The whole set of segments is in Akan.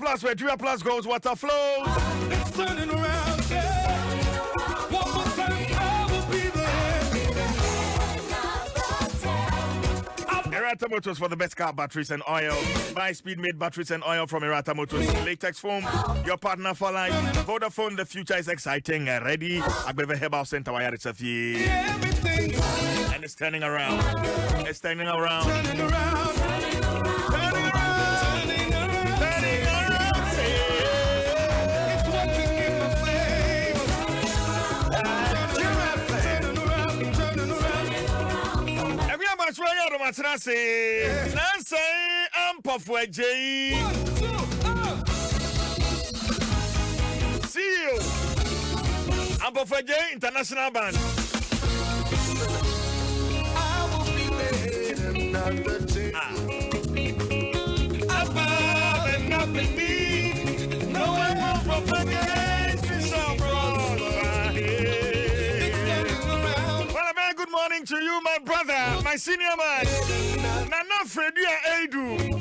Numbers where 3 plus goals, water flows. It's turning around, yeah. One more time, I will be there. Erata Motors for the best car batteries and oil. Buy speed made batteries and oil from Erata Motors. Latex foam, your partner for life. Vodafone, the future is exciting. Ready? Agbeve Herbal Center, why it's a fee. Everything. And it's turning around. It's turning around. Turning around. Turning around. Turning around. Turning around. It's working in my favor. Turning around. Every much where you're the Matrasi. Nancy, I'm Puffway J. 1, 2, See you. I'm Puffway J International Band. I will be there another day. Above and up in me. No one will propagate me so It's turning around. Well, a very good morning to you, my brother, my senior man. Nana Freddy Edu.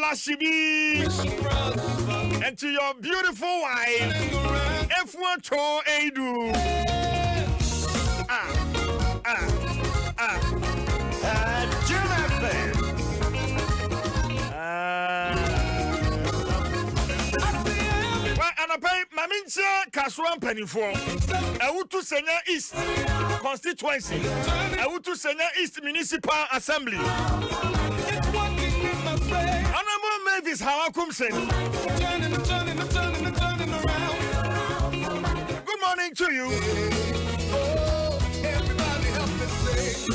Lashibi. And to your beautiful wife, F1 Cho Edu. And I pay Mamincha Kaswan Pennyfor. I would to Senya East constituency. I would to Senya East Municipal Assembly. Honorable Mavis Hawakumsen. Turning around. Good morning to you. Everybody help me sing.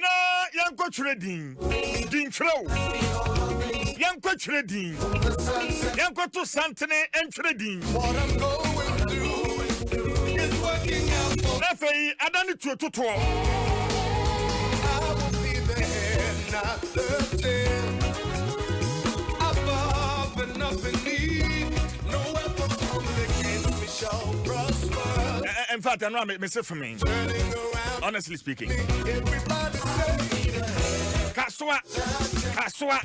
Na Yanko Trading. Din Flow. Yanko Trading. Yanko to Santene and Trading. What I'm going through is working out for me. Nafei Adani to I will be there, not the tail. Above and up in me. No weapon formed against me shall prosper. In fact, I know I say for me. Turning around. Honestly speaking. Everybody say, Kaswa. Kaswa.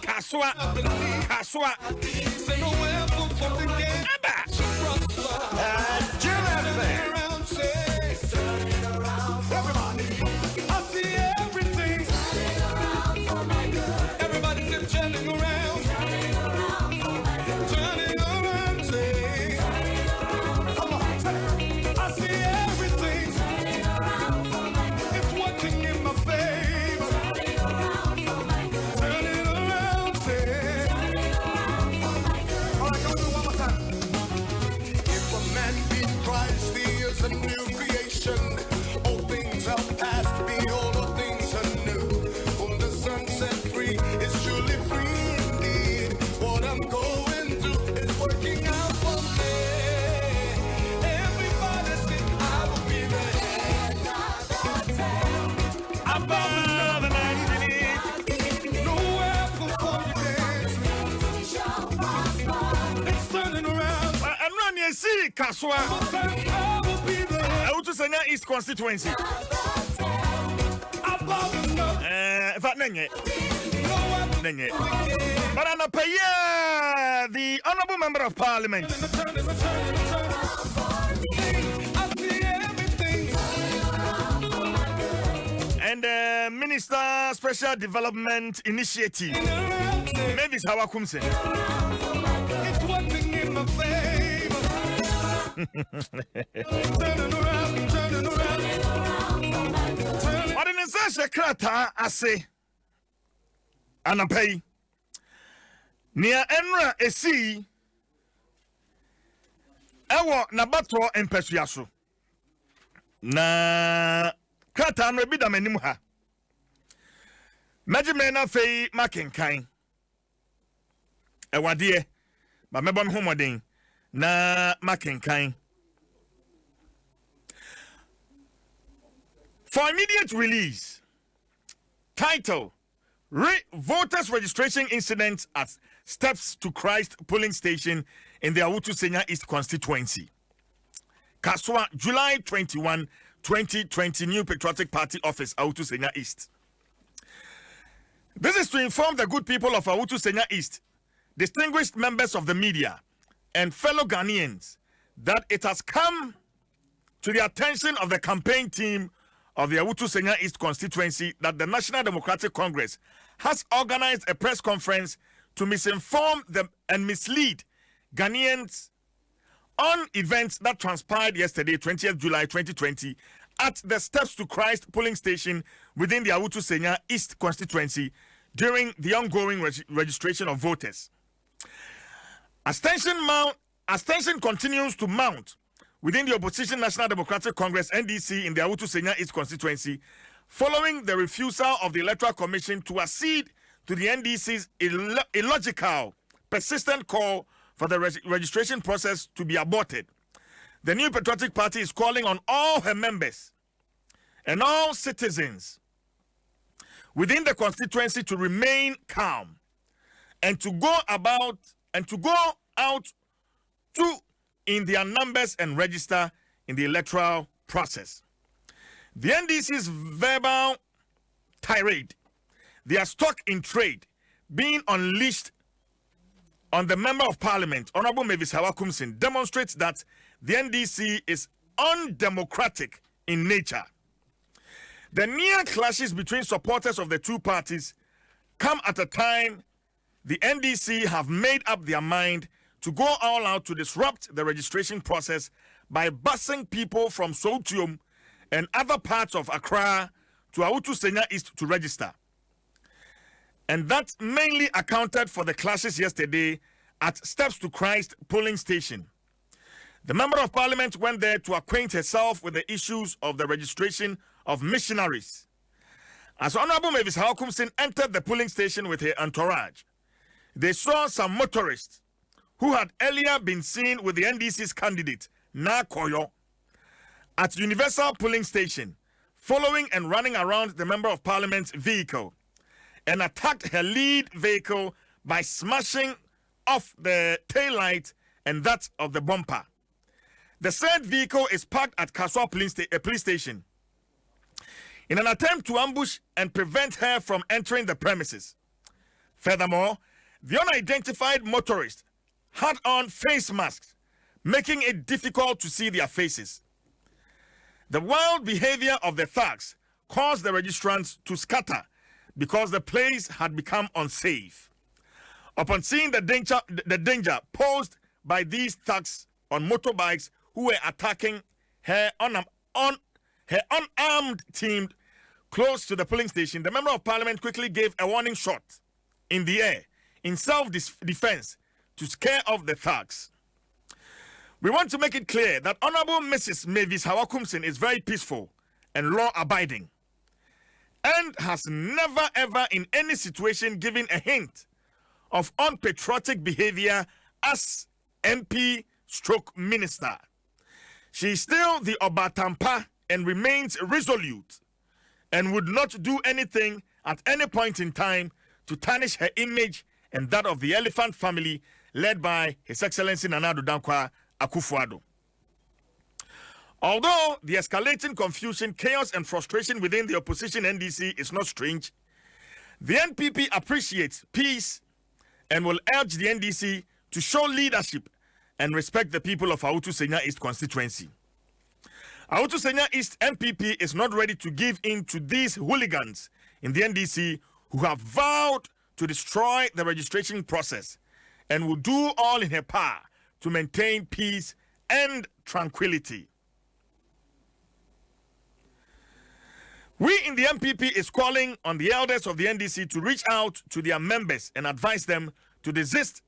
Kaswa. Kaswa. say no weapon formed against Abba. me shall prosper. Turning around, say, everybody. I see everything. Everybody say turning around. Turning around, say. Come on, say. I see everything. It's working in my favor. Turning around, say. All right, come do one more time. If a man be Christ, he is a new creation. All things are past, behold, all things are new. Whom the Son set free is truly free indeed. What I'm going through is working out for me. Everybody sing, I will be there. Above the night. No weapon for you dance. It's turning around. And run you see Kaswa. I will be there. I want to Senya East constituency. Above and up. In fact, Nenye. No weapon. Nenye. But I'm the Honorable Member of Parliament. I see everything. And Minister Special Development Initiative. Around, say, Maybe it's Hawakumsen. it's working in my favor. Turning around, turning around. Turning. What in the session, Krata, I say, and I pay near Enra Esi. Ewo Nabato and Pesuasu. Na Krata and Rebida Menimuha. Majimena Fay Makinkai. Ewa dear, but Mebon Homoding. Na Makinkai. For immediate release, title, Voters Registration Incident at Steps to Christ Polling Station in the Awutu Senya East Constituency. Kaswa, July 21, 2020, New Patriotic Party Office, Awutu Senya East. This is to inform the good people of Awutu Senya East, distinguished members of the media, and fellow Ghanaians that it has come to the attention of the campaign team of the Awutu Senya East constituency that the National Democratic Congress has organized a press conference to misinform them and mislead Ghanaians on events that transpired yesterday, 20th July 2020, at the Steps to Christ polling station within the Awutu Senya East constituency during the ongoing registration of voters. As tension continues to mount within the opposition National Democratic Congress NDC in the Awutu Senya East constituency, following the refusal of the Electoral Commission to accede to the NDC's illogical, persistent call for the registration process to be aborted. The New Patriotic Party is calling on all her members and all citizens within the constituency to remain calm and to go out in their numbers and register in the electoral process. The NDC's verbal tirade, their stock in trade being unleashed on the Member of Parliament, Honorable Mavis Hawakumsin, demonstrates that the NDC is undemocratic in nature. The near clashes between supporters of the two parties come at a time the NDC have made up their mind to go all out to disrupt the registration process by busing people from Soutium and other parts of Accra to Awutu Senya East to register. And that mainly accounted for the clashes yesterday at Steps to Christ polling station. The Member of Parliament went there to acquaint herself with the issues of the registration of missionaries. As Honorable Mavis Hawakumsin entered the polling station with her entourage, they saw some motorists who had earlier been seen with the NDC's candidate, Na Koyo, at Universal Polling Station, following and running around the Member of Parliament's vehicle, and attacked her lead vehicle by smashing off the taillight and that of the bumper. The said vehicle is parked at Kaswa police station in an attempt to ambush and prevent her from entering the premises. Furthermore, the unidentified motorist had on face masks, making it difficult to see their faces. The wild behavior of the thugs caused the registrants to scatter because the place had become unsafe. Upon seeing the danger posed by these thugs on motorbikes who were attacking her unarmed team close to the polling station, the Member of Parliament quickly gave a warning shot in the air in self-defense to scare off the thugs. We want to make it clear that Honorable Mrs. Mavis Hawakumsin is very peaceful and law-abiding and has never ever in any situation given a hint of unpatriotic behavior as MP/Minister. She is still the Obatampa and remains resolute and would not do anything at any point in time to tarnish her image and that of the Elephant family led by His Excellency Nana Addo Dankwa Akufo-Addo. Although the escalating confusion, chaos and frustration within the opposition NDC is not strange, the NPP appreciates peace and will urge the NDC to show leadership and respect the people of Awutu Senya East constituency. Awutu Senya East NPP is not ready to give in to these hooligans in the NDC who have vowed to destroy the registration process and will do all in her power to maintain peace and tranquility. We in the MPP is calling on the elders of the NDC to reach out to their members and advise them to desist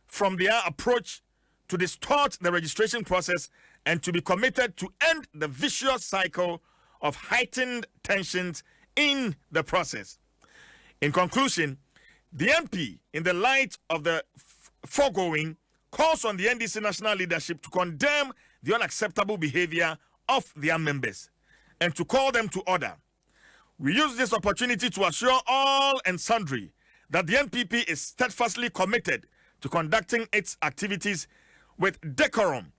from their approach to distort the registration process and to be committed to end the vicious cycle of heightened tensions in the process. In conclusion, the MP, in the light of the foregoing, calls on the NDC national leadership to condemn the unacceptable behavior of their members and to call them to order. We use this opportunity to assure all and sundry that the NPP is steadfastly committed to conducting its activities with decorum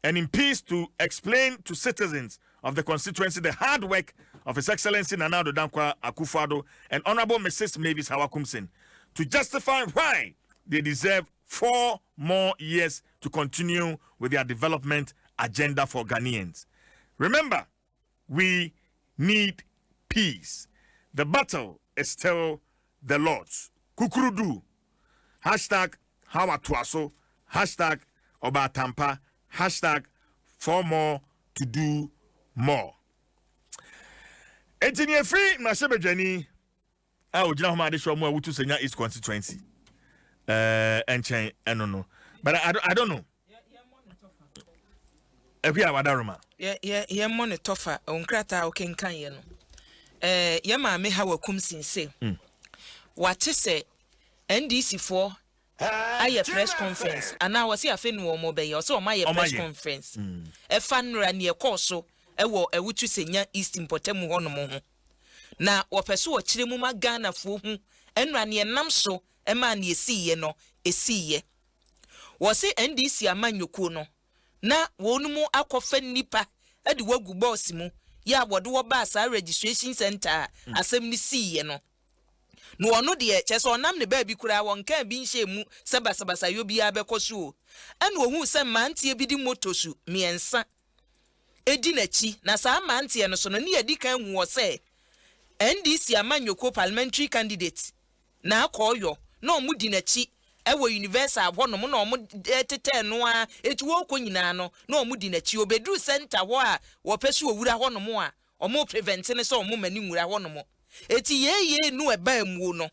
and in peace to explain to citizens of the constituency the hard work of His Excellency Nana Addo Dankwa Akufo-Addo and Honorable Mrs. Mavis Hawakumsin to justify why they deserve 4 more years to continue with their development agenda for Ghanaians. Remember, we need peace. The battle is still the Lord's. Kukurudu. Hashtag Hawatuaso. Hashtag Obatampa. Hashtag 4 more to do more. Engineer free Mashabejani. I would know how much more to Senya East constituency. And chain, I don't know. But I don't know. If you have a daruma. Yeah, money tougher. Unkrata, okay, can you know? Yama me have a kumsin say. What is say? NDC4 I press conference, and now I see a fin war mobile, or so my press conference. A fan ran near Corso, a war a witch senior East in Potemu Honomo. Now, or pursue a Chilimuma Ghana for whom, and ran near Namso, a man ye see ye no, a see ye. Was it NDC a man you kuno? Na wonumu akofen nipa edi wagu bossimu ya wodo basa registration center assembly see ye no no ono de che so nam ne ba bi kura won kan bi nhye mu sebasabasa yo bi abekoso en wo hu se mantie bi di motosu miensa edi nachi na sa mantie no so no ne edi kan hu wo se NDC amanyoko parliamentary candidate na akoyo na omu di nachi ewo universal ho no mo na omo tete no a etuwo ko nyina no na omo di nachi obedu center ho a wo pesu owura ho no mo a omo prevent ne so omo mani nwura ho no mo eti ye nu eba mu no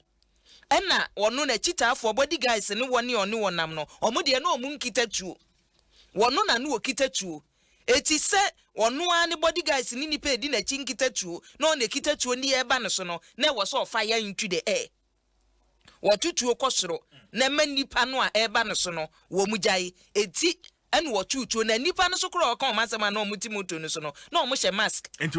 ena wono na chitaafo body guys ne woni one wonam no omo de na omo nkitatuo wono na no okitatuo eti se wono ani body guys ni nipa edi na chi nkitatuo na on ekitatuo ni eba no so no na wo so fire into the air watutuo kosoro na manipa no a eba no so no wo mugyae eti ene watutuo na nipa no so kro ka o masema na omutimoto no so no na omo hye mask eti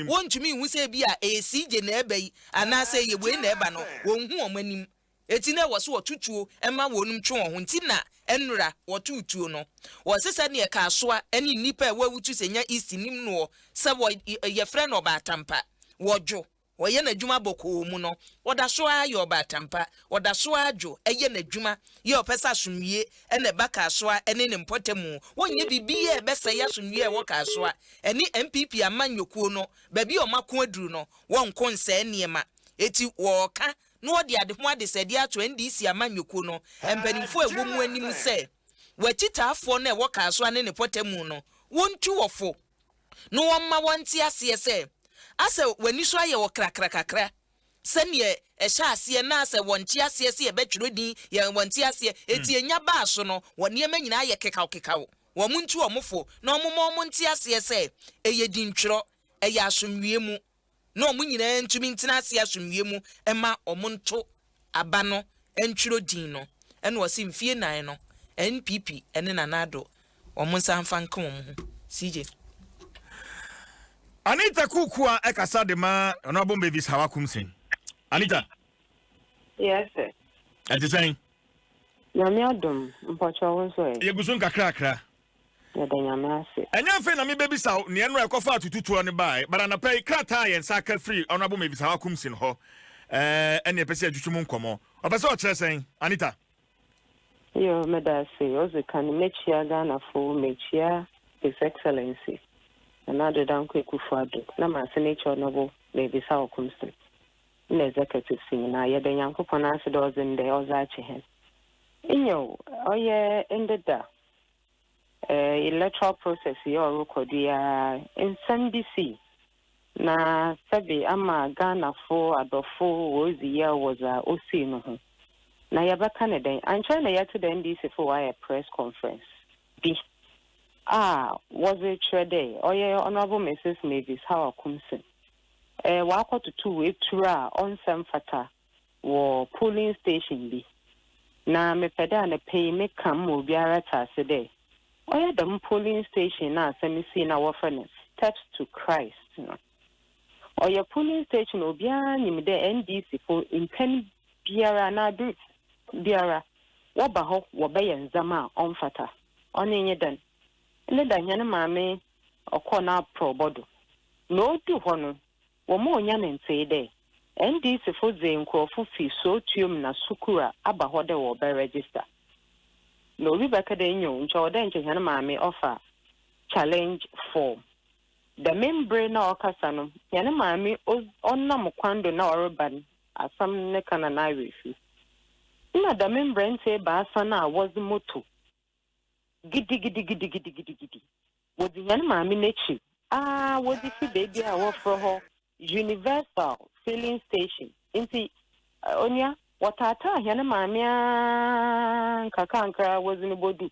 wontumi hu se bi a ACJ na eba yi ana se yebue na eba no wonhu omanim eti na wo so watutuo ema wonum twe ho nti na enura watutuo no wo sesa ne ka soa ene nipa e wawutu senya east nim no se wo ye friend obatampa wojo woye na djuma boko mu no woda so ayo batampa woda so ajo eye na djuma ye opesa sunwie ene baka so ene ne mpotemu wonye bibiye ebesa ya sunwie wo ka so ene MPP amanyokuo no babi o mako aduru no wonko nsa niema eti wo ka no wodi ade ho ade sede ato NDC amanyokuo no empanimfo egbomu anim se wachitaafo na wo ka so ene ne potemu no wontu wofo no womma wonti ase se ase wani so aye wo krakrakakra sene ehya ase na ase wonti ase se ebetwero din ye wonti ase eti enya ba so no woni emanyina aye kekaw wo muntu omofo na omomo nti ase se eye dintwero eye asomwie mu na omunyina ntumi ntina ase asomwie mu ema omonto aba no entwero din no ene wo se mfie nan no NPP ene nanado omonsa mfa nka wo mu CJ Anita Kukua ekasa de ma Honorable Mavis Hawakumsin. Anita. Yes, sir. Ati saying? Nyame Adom mpacho wonso e. Ye gusun kakra. Ya da nyame ase. Enya fe na me baby saw ne enro ekofa atututuo ne bai, but na pay krata yen saka free Honorable Mavis Hawakumsin ho. Ene pese adwutwum nkomo. Obese o kire saying Anita. Yo me da se oze kan mechia Ghana fo mechia His Excellency. Another down quick Akufo-Addo. Na ma senator Honorable Mavis Hawakumsin. Na executive sing na ye den yankopon ase do zen de ozache hen. Inyo oye ended da electoral process yo record ya in NBC na sabi ama Ghana fo adofo wozi ya was a osi no ho. Na ya ba Canada ancha na ya to the NDC for a press conference. Was it today? Oh yeah, Honorable Mrs. Mavis Hawakumsin. Wako to 2 weeks on some fata or polling station be. Na me peda na pay me come will be a rata today. Oh yeah, the polling station na semi see na waffeness steps to Christ. Oh yeah, polling station will be an the NDC for in 10 biara na do biara. Wabaho wabayan zama on fata. On in ye done. Le da nyane mame okona probodo no du ho no wo mo nya ne ntse de NDC fo ze nkrofo fi so tuom na sukura aba ho de wo be register no bi baka de nyo ncho de nche hana maame offer challenge form the member na okasa no yana maame onnam kwando na orban asam ne kana na refi na the member nse ba asa na was moto gidi wodi yana maame nechi wodi fi baby a wo fro ho universal filling station inti onya watata yana maame kakankra was ni bodu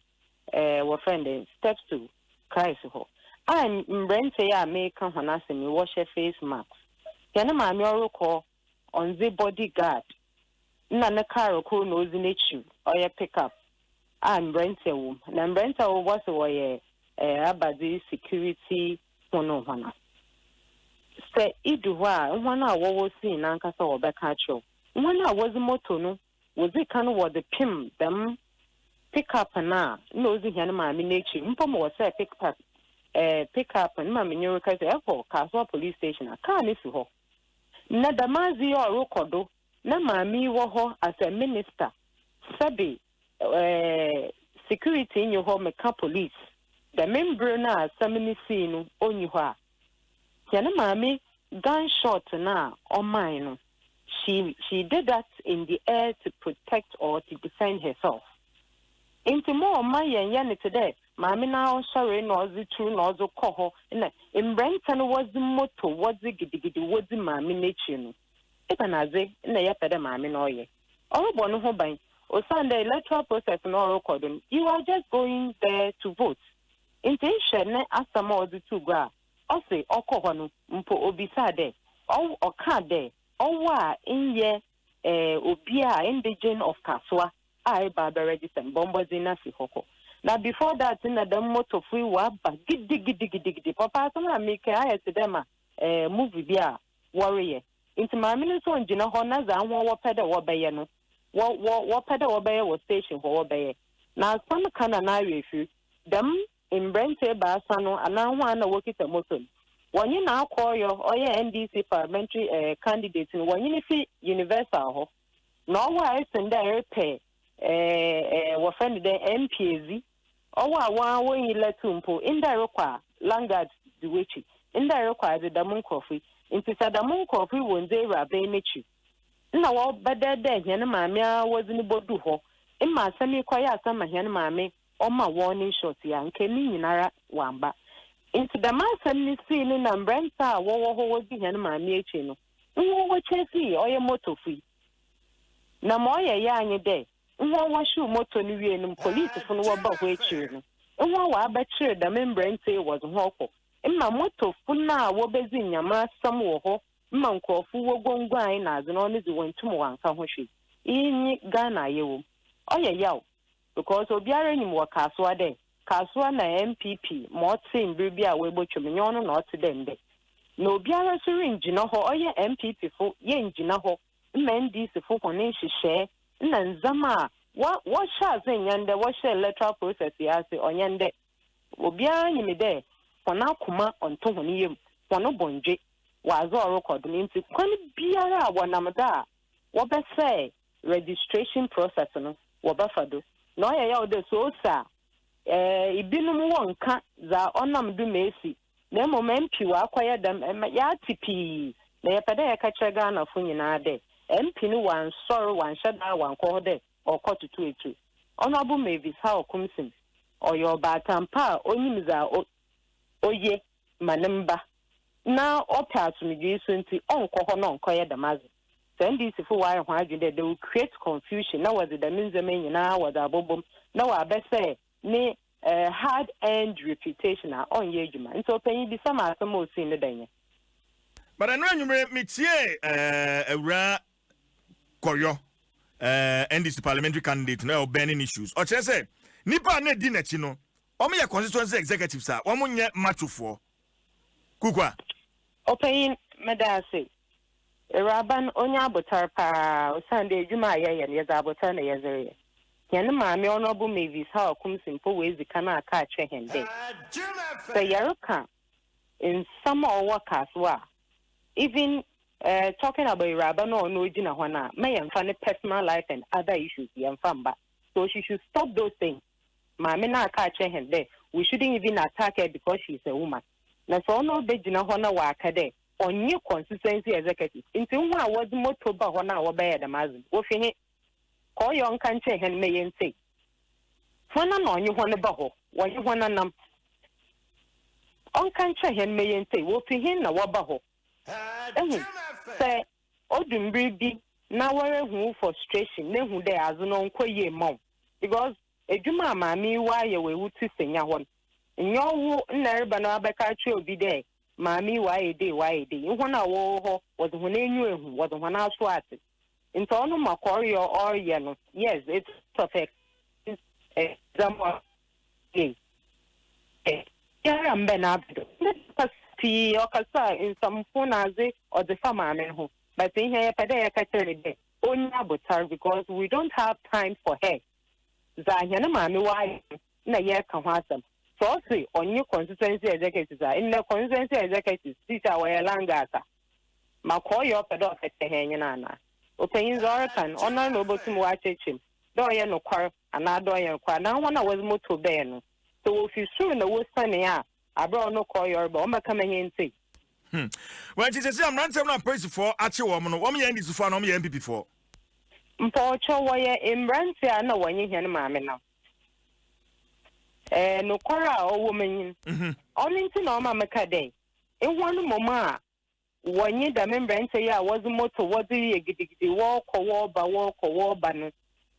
wo friend steps to Christ ho I'm Brente ya make honasa me wash face mask yana maame orukọ on the bodyguard na na car ko no zinechu oya pick up I'm Brente wo na Brente wo was wo abadi security hono hona se idu hwa hwana wo si na nkasa wo be ka cho hwana wo zi moto no wo zi kan wo the pim them pick up na no zi yana maame nechi mpom wo se pick up and mammy new case airport Castle police station a car is ho na damazi or rokodo na mami wo ho as a minister sabi security in your home police the member na samini sinu onyi ho a yana mami gunshot na on mine she did that in the air to protect or to defend herself into more my yan today Mammy now sorry no the true no the coho na Brenton was the motto was the giddy was the mammy nature. Even as they na yapeda mammy no ye. All one ho by or Sunday electoral process no recording. You are just going there to vote. Intention ne asa more the two gra. O say o coho mpo obisa de. O ka de. O wa in ye obia indigene of Kaswa. I barber register bombos in nasi hoko. Now before that, in the motor free waba giddy. Papa, some make I to them movie there warrior. Into my minutes on Gina Honas and what pedal or bayano. What pedal or bay was station for bay. Now some can and I refuse them in Brente Bassano and now one work it a motor. When you now call your NDC parliamentary candidates in one universal, no wise and there pay. Were friendly the MPZ. When you let Tumpo in the require Langard the witchy in the require the Damon coffee into Sadamon coffee when they were Benichi. No, but that day, Yanamamia was in the Boduho. In my semi quiet summer, Yanamame, on my warning shot, young came in Ara Wamba. Into the mass and ceiling and Brenta, what was the Yanamamia chino. Who was Chelsea or your motor free? Namoya yang a day. One was shoe motor and police from what about waiting. And one was better the member say was hawko. In my motor, Puna, Wobezin, Yama, some woho, Manko, who were going grind as an honest went to one Kahoshi. In Ghana, you. Oh, yeah, because Obiara in Wakaswa day. Kaswa na MPP, Mortsin, Bibia, Webochuminion, not to them day. No Biara syringe, no ho, or MPP for Yen Jinaho, men this for Honeshi share. Nanzama, what shall sing and the wash electoral process? I say on yende. Obia you me there. For now, Kuma on Tonium, for no bonje, was all recording into Biara one amada. What best say registration process no, what buffado. No, I the so sa. Ibinum one cat za onam do mesi. No moment you acquire them and my yatipi. They pade catch a gun of Funina. MP no one sorrow one shut down one call there or cut to 282. Honorable Mavis how comes in or your batampa onimiza oye manamba. Now up to me soon to uncle non coya the mazi. Send this for why they will create confusion. Now was it the means the main now was a bobum. Now I best say ne hard earned reputation on Yejuma. And so paying the summer some more in the day. But I know you may Koyo NDC parliamentary candidate now burning issues. Or say nipa ne di nechi no. Omo ya constituency executive sir. Omo nye macho for. Kukwa. Open medase. Raban onya botar pa Sunday juma ya za botar na yezere. Yan maame honorable Mavis how come simple ways the kana ka che hende. So yaruka in some workers were even talking about Rabano or no Jina Wana, may and funny personal life and other issues, so she should stop those things. Mamina catch her there. We shouldn't even attack her because she's a woman. Now, so no Bejina Wana Wakade on new consistency executive. Into one was Motoba Wana or Bay the Mazin. Wofi call your country and may and say. Wana no you want a baho, what you want a num. On country and may and say, Wofi hin a wabaho. Say, Odin Bribby, now where who frustration, then who there as no quay mom. Because a Juma mammy, why you will to sing your one. In your woo, never banabaka will be there. Mammy, why a day, You want a war was when they knew who was one house was it. In Tono Macquarie or Yano, yes, it's perfect. Somewhat. Yeah, I'm Ben Abdo. In some Funazi or the farmer who, but in here, Padea only about her because we don't have time for her. Zahana Mami, why? Na year come them. So, see, on new consistency executives are in the consistency executives, these are where Langata. Makoy up a dog at the Hangana. Opinions are can honor noble to watch him. Doya no quar, and I doya quar. Now one was moto ben. So if you sue in the West Sunny, I brought no call your bomber coming in see. Well, she says, I'm ranting on praise for actual woman, 1 year is to find on me MP before. Mpocho wire in Brantia, no one you hear mamma now. No quarrel or woman. Only to know Mamma Day. In one moment, 1 year the membrane say I was a motor, what do you get the walk or war banner?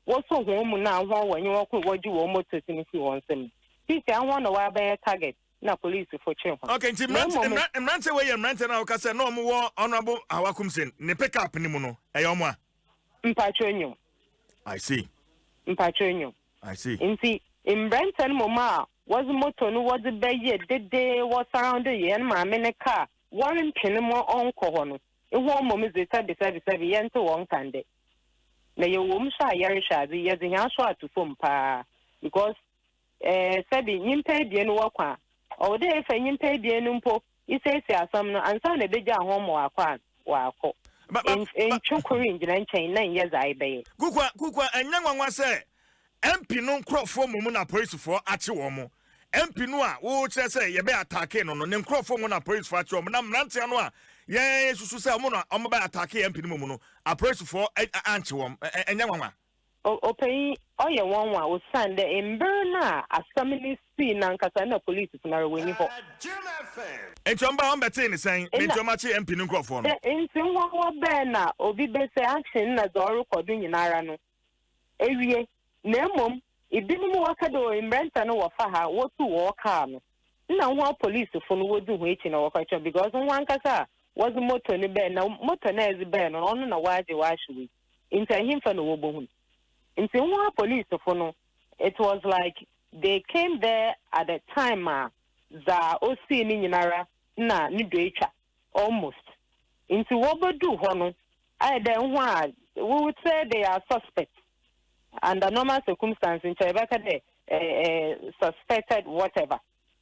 What's so home now when you walk with what you want motors in if you want them? Please, I want to wear by a target. Na police for children. Okay, Tim Rance away and Rance now Cassa no more honorable Awakumsin, ne pick up Nimuno, Ayoma. Mpatronio. I see. Mpatronio. I see. In Brenton Moma was motor no was the bay did they was around the year and my mini car, one pinamo on Cohono. In 1 moment they said the 7 yen to 1 Sunday. Now you won't shy Yarisha, the years in Yashua to Fumpa because said in paid the walker. Or there, if I pay the numpo, he says, some and son a big home or but in Chocorin, and chain 9 years I bay. Kukwa, and young one was say, MP no crop for Mumuna praise for Achiwomo. MP Noa, which say, you better attack on them crop for Muna praise for Achom, and I'm Rantianoa. Yes, you say, Mona, I'm about attack MP Mumuno, a praise for Anchiwom, and young one. Pay all your one was Sunday in Berna, as somebody seen and Casana police is not winning for. And Jumba on Betty saying, Intomachi and Pinocchio. In some one Berna, or be better action as Oro Cordon in Arano. Area, Nemum, it didn't walk a door in Brenton or Faha, what to walk harm. Now, one police phone would do waiting or culture because on one casa was a motor in the bed, now motor as a bed on a wide wash week. Into him for no woman. In Sinwa police phone, it was like they came there at the time za osi ni nyinara na ni doecha almost. Into what we do hono, I then we would say they are suspects under normal circumstances in Chebaka suspected whatever.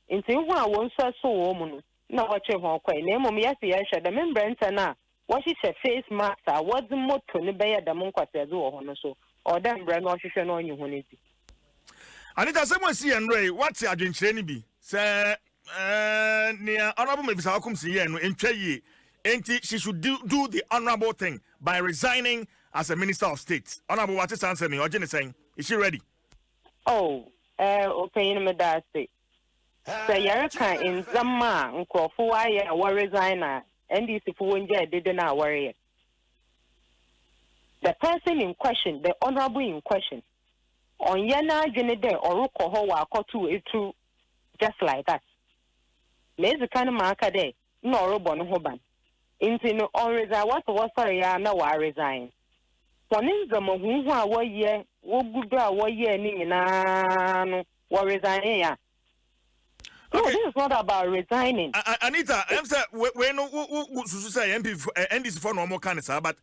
Into one won't so woman. No what you want quite name yes the member na what is a face mask what's the motto ni beya da monkwase do hono so. Or them brand or shishon on you honey. Anita, someone see and Ray, what's your adventure be? Sir, near honorable Mrs. Halcom see and in Chey, ain't she should do the honorable thing by resigning as a minister of state. Honorable, what is answering or Jenny saying? Is she ready? Oh, okay, me that say. Say, Yaraka in Zama, Uncle, for why I resigner, and this if one day didn't worry. The person in question, the honorable in question, on Yana Jenede or Rukohoa Kotu itu just like that. There's a kind of marker there, no Robon Hoban. Into on resign, what was sorry, I know I resign. One in the Mohua, what year, what good, what year, Nina, what resign. No, this is not about resigning. Anita, I'm saying, when say MP and this for normal kind of but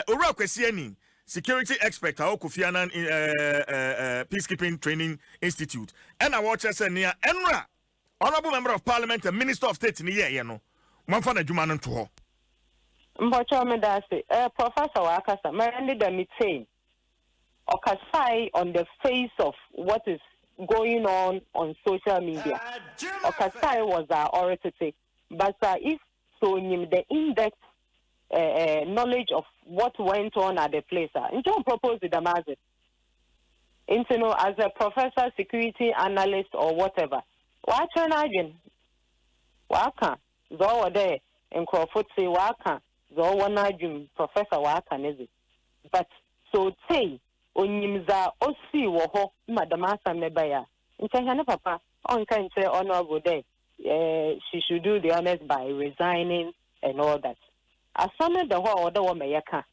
Ura Kwesiani, security expert, Kofi Annan Peacekeeping Training Institute, and I watch us near Enra Honorable Member of Parliament and Minister of State in the year, you know. One for the Juman to her. Mbocho me da se Professor Wakasa merende da meeting okasai on the face of what is going on social media. Okasai was our authority, but if so the in-depth knowledge of what went on at the place, don't propose the mazet. As a professor, security analyst, or whatever. Watch an agent. Waka, Zowa there, and Crawford say Waka, Zowa Najum, Professor Waka, is it? But so say, Onyimza, Osi, Woho, Madamasa Nebaya. In China, Papa, on can say honorable day. She should do the honors by resigning and all that. As some of the whole other woman, Yaka.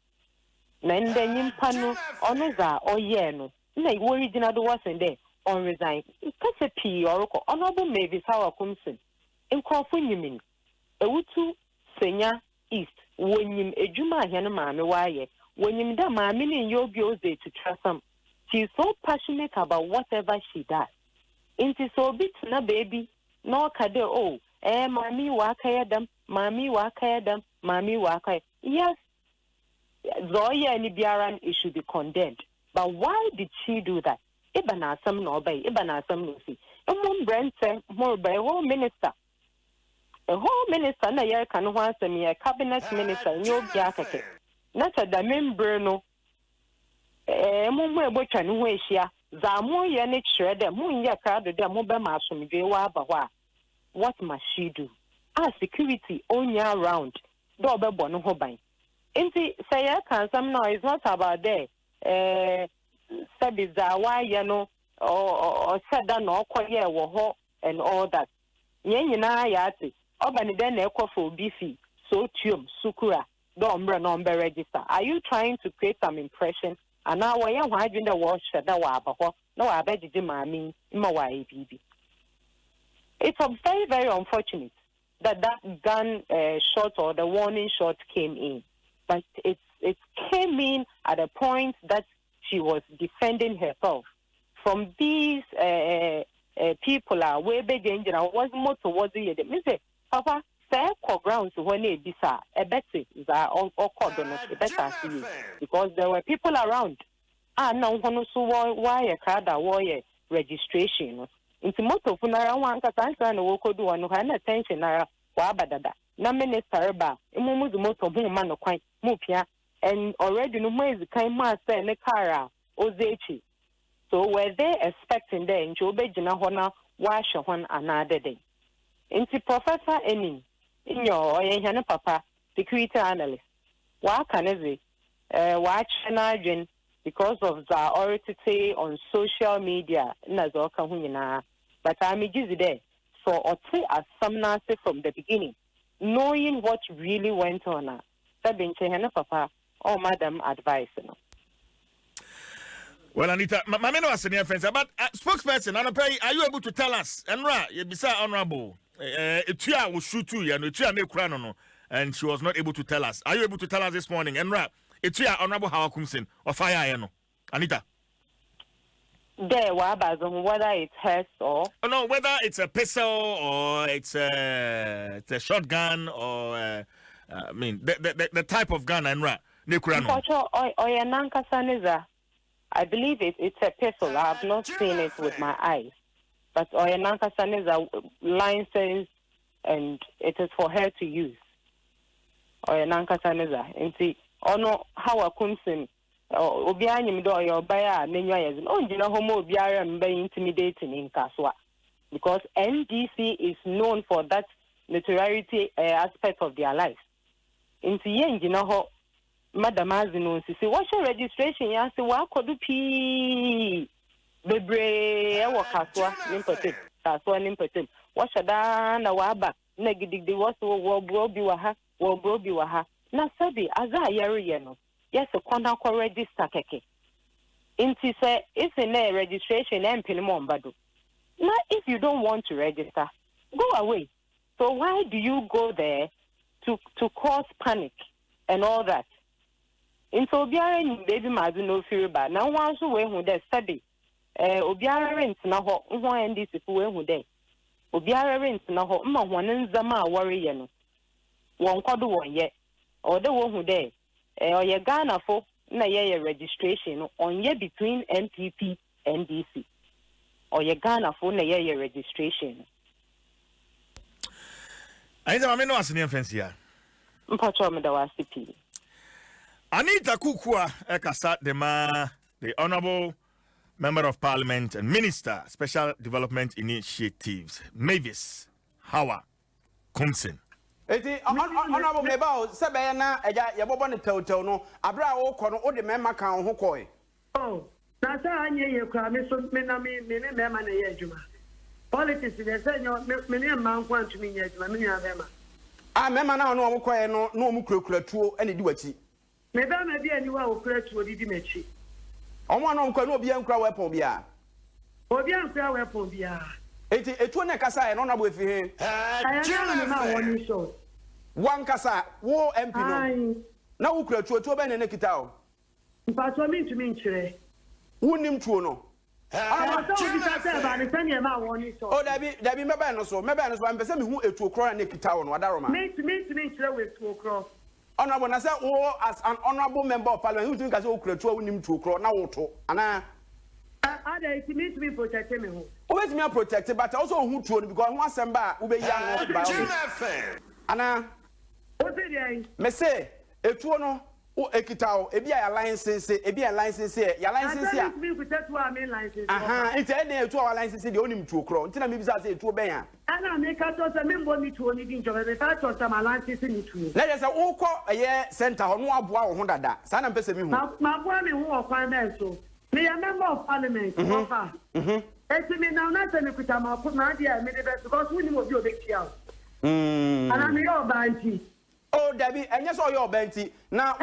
Nende Yimpano, honors or yeno. Like original was in there on resign. It's a P or honorable Mavis Howard Kumsen. In Crawford, you mean a Wutu Senya East when you a Juma Hanama, why when you da mammy in your girls day to trust them. She's so passionate about whatever she does. Into so bit na baby, no kade oh, mammy wakaya them, mammy wakaya them, mammy wakaya. Yes, Zoya and Ibiaran, it should be condemned. But why did she do that? Ibana some no bay, Ibana some Lucy. A moon brand more by a whole minister. A whole minister, na year can once me a cabinet minister in your Yakake. Not a damin Bruno. A moon butcher no way she Zamu yanit shred, a moon yakard, the mobile marshal, Bawa. What must she do? Security on year round. Dobe bono hobine. Inti say can some no, it's not about there. Sabiza why or said that no quiet wo and all that. Yen na yati. Obani then echo for beefy, so tium, sukura, dombre number register. Are you trying to create some impression? And now why doing the wash that wabaho? No, I bet you mammy, Mawai BB. It's very, very unfortunate that gun shot or the warning shot came in. But it came in at a point that she was defending herself from these people are way big danger. Was more towards the say, Papa, say grounds when it be a better or cordon better because there were people around. Now one so why a card a warrior registration. Into moto funara one answer and woko do one who attention wabadada. Na minister ba imumu du moto hu ma no kwan mupia and already no more is kind ma say ne kara ozechi. So were they expecting there in obejina ho na wa hwe hon another day. Inti Professor Eni in your oyehane papa security analyst wa kaneze wa chena because of the authority on social media na zo ka hu nyina but I'm busy there so ote asamna say from the beginning knowing what really went on, Papa or Madam advice. Well, Anita, my men are senior friends, but spokesperson, are you able to tell us? And you be honorable. Etia will shoot you, and Etia no crown, and she was not able to tell us. Are you able to tell us this morning? And Etia honorable how comes in or fire, Anita. There, whether it's hers or no, whether it's a pistol or it's a shotgun or I mean the type of gun and I believe it's a pistol. I have not seen it with my eyes, but Oyanankasan is a license and it is for her to use. Oyanankasan is a ono how a kunsin. Obianyim do your buyer many homo biara mbe intimidating in Kaswa because NDC is known for that notoriety aspect of their life. Into yen ho Madam Azino see what's your registration? Ya say wa kodu pi bebre e wo Kaswa nimpotem Kaswa nimpotem wa shada na wa ba na gidigdi wo bro bi wa ha na sabi aza yare no. Yes, a corner register keke. Inti say it's in a registration and Pinimombado. Now, if you don't want to register, go away. So why do you go there to cause panic and all that? In so Obiara baby Mazino Firiba. Now once we who there study. Obiara rent na ho NDC who there. obiara rent na ho ma honen nzama a worry no won kwado won ye o de wo hu de oye Ghana fo na ye registration no onye between NPP and DC oye Ghana fo na ye registration Anita mame no asene offense ya mpacho me da wasipi Anita Kukua Ekasa the Honorable Member of Parliament and Minister Special Development Initiatives Mavis Hawa Kumsin. Eti honorable meba sebe na eja yebobo ne tewtew no abra wo kɔ no wo de mema kan ho kɔe. Oh, na sa anye ye kwa me so me na me mema na ye adwuma. Politics dey say me ne man kwa ntumi nye adwuma me nya bema. Ah mema na no wo kɔe no no mu kurakura tuo ene di wachi. Me ba ma bi aniwa wo kura tuo di mechi. Omo na nkɔ no obi ankura weapon bia. Obi ankura weapon bia. Eti etuo ne kasa e no na bo efi he. Ayana na woni so. Wan kasa wo MP no. Na wo kura tuo be ne kita o. Mpacho mi ntumi nkyere. Wonim tuo no. Ah, so obi sa say ba ne sanya ma woni so. O dabi meba no so am pese me hu etuo kro na kita o no wadaroma. Me ntumi nkyere we tuo kro. Honorable na say wo as an honorable member of parliament you think say wo kura tuo wonim tuo kro na wo to ana Ada it means me protect me ho. Always me protect but also who tuo because who asem ba wo be ya no ba. Ana O se dey. Me say etuo no o ekita o ebi ya license ya license ya. Me protect wa me license. Aha it e dey etuo wa license dey onim tuo kro ntina me bisa say etuo ben ya. Ana me ka to say me mbo mi tuo ni di njobe me ka to say ma license ni tuo. Na je say wo kɔ eye center ho no aboa wo ho dada. Sa na mpese me hu. Ma boa me hu okwan na so. Me a member of parliament. Eti me now na say me kuta ma ko na dia me dey because we ni mo bi obekia. Ana me yo banti. Oh Dabi enye so yo banti na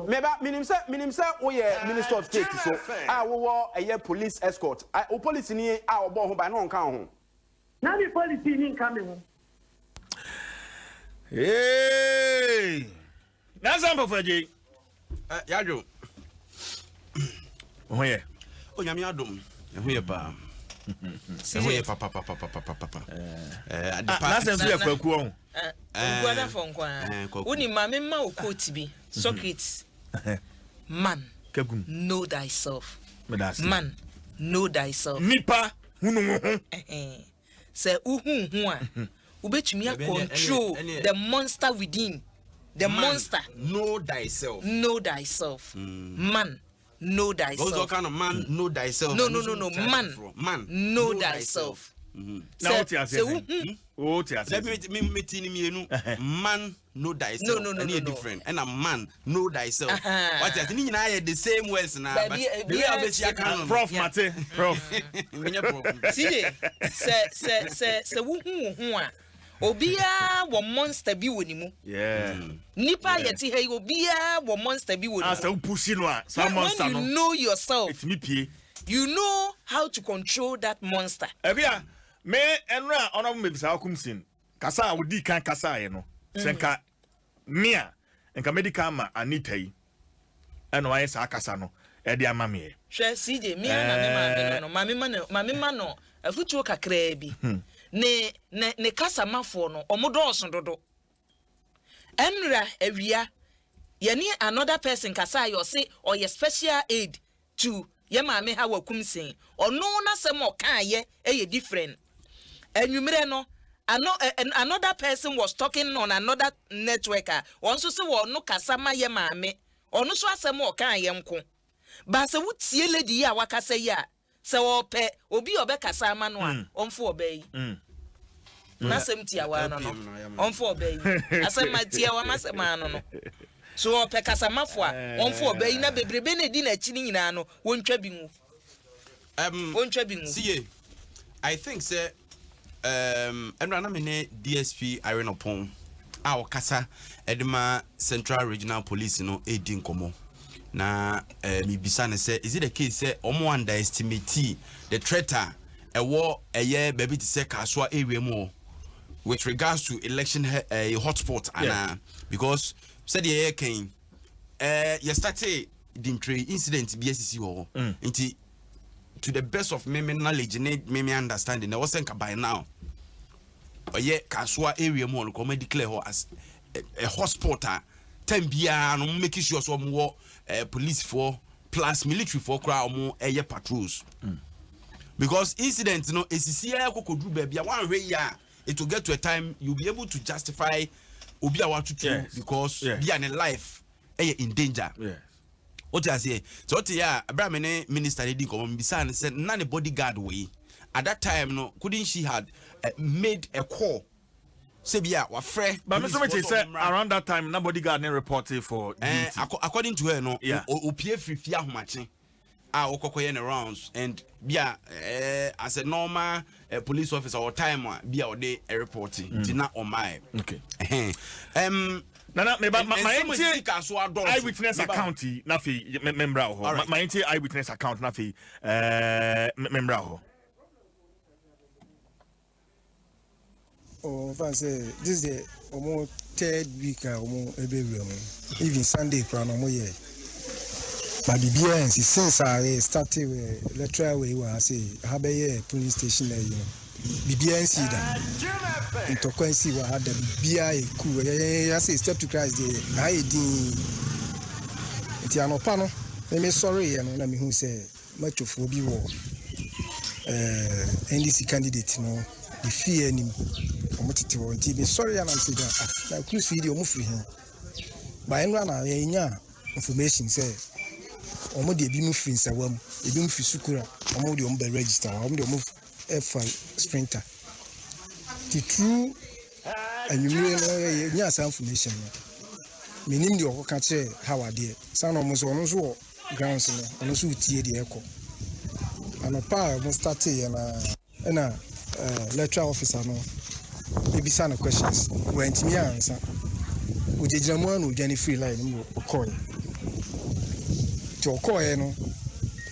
meba minim say wo ye minister of state so a wo wo eye police escort o police ni a obo ho ba na onka ho na me police ni nka me ho. Hey na zambo faje yajo oh yeah onyame adom ye ba ye papa na sense ye kwaku o Ugwada fonkwa. Uni mame ma okoti bi. Socrates. Man. Kagum. Know thyself. Man. Know thyself. Nipa hunu ho. Say uhu a. Ubetumi control the monster within. The monster. Know thyself. Know thyself. Man. Know thyself. Those kind of man know thyself. No. Man. Know thyself. Now what you say? What you say? Let me man know thyself. No. Different. And a man know thyself. What you think? I the same words now. But Prof Mate. Prof. See, say who Obia wo monster bi wonimu. Yeah. Nipa yeti hey obia wo monster bi wonimu. As a pushing one, some monster no. You know yourself. It's me pie. You know how to control that monster. Ebia me enra honorable me bisa kumsin. Kasa wodi kan kasa ye no. Senka mia enka medical ma Anita yi. Eno aye sa kasa no. E dia ma me. Hwe CJ mia na me ma no. Afutuo kakra bi. Ne kasa mafo no omodo osondodo. Enra awia ye ni another person kasa yo say or your special aid to ye maame ha wakumsin. Ono na sem o kan ye different. Enwumere no another person was talking on another networker. Onso se wo no kasa ma ye maame. Ono so asem o kan ye nko. Ba se wutie lady ya wakasa ya. Se wo pe obi obekasa ama no a omfo obai. Na sem tia wa no no. Omfo obai. Asem ma tia wa masema no. So pe kasa mafo a omfo obai na bebrebe na di na chi ni nyina no wontwa bi mu. Wontwa bi mu. See, I think say enrana me ne DSP Irene Opon a okasa edema Central Regional Police no edin komo. Na mi bisa ne say is it the case say omo underestimate the threat a war eye baby to say kaswa area mu with regards to election hotspot and because said the air came yesterday the incident BSC ho nti to the best of me knowledge, me understanding, I wasn't by now. Or yet, Kasua area more, come declare her as a hotspot. 10 bia no making sure some more police for plus military for crowd more air patrols. Because incidents, you know, could do baby one way, yeah, it will get to a time you'll be able to justify Obi what to do because be in life in danger. Yes. What I say, so yeah, Abraham minister didn't come beside said none bodyguard way. At that time, no, couldn't she had made a call? Say yeah, what friend. But Mr. Mitchell said around that time nobody got any reported for duty. According to her, no, yeah. Opie free how much? Okokoye rounds and yeah, as a normal police officer or time be out there reporting. Tina on my okay. Nana, my eyewitness account nafi member ho. My eyewitness account nafi member ho. Oh, fancy this is the almost third week even Sunday plan but the BNC since I started with electoral way I say Habaye police station there, you know. BNC that into Quincy wa had the BI cool. I say step to Christ the I it's an opano. Let me sorry, and let me who say much of Obi war NDC candidate, you know, the fear him. I'm sorry, and I'm saying that now cruise video move for him. By any information say omo de bi mu free nsawam e bi mu free sukura omo de omo be register omo de omo F5 sprinter the true and you know nya some information meaning the okoka che how are there san omo so ono so grounds no ono so tie de eko anopa mo start na electoral officer no e bi sana questions went me answer ojejira mo anu jani free line mo call to call no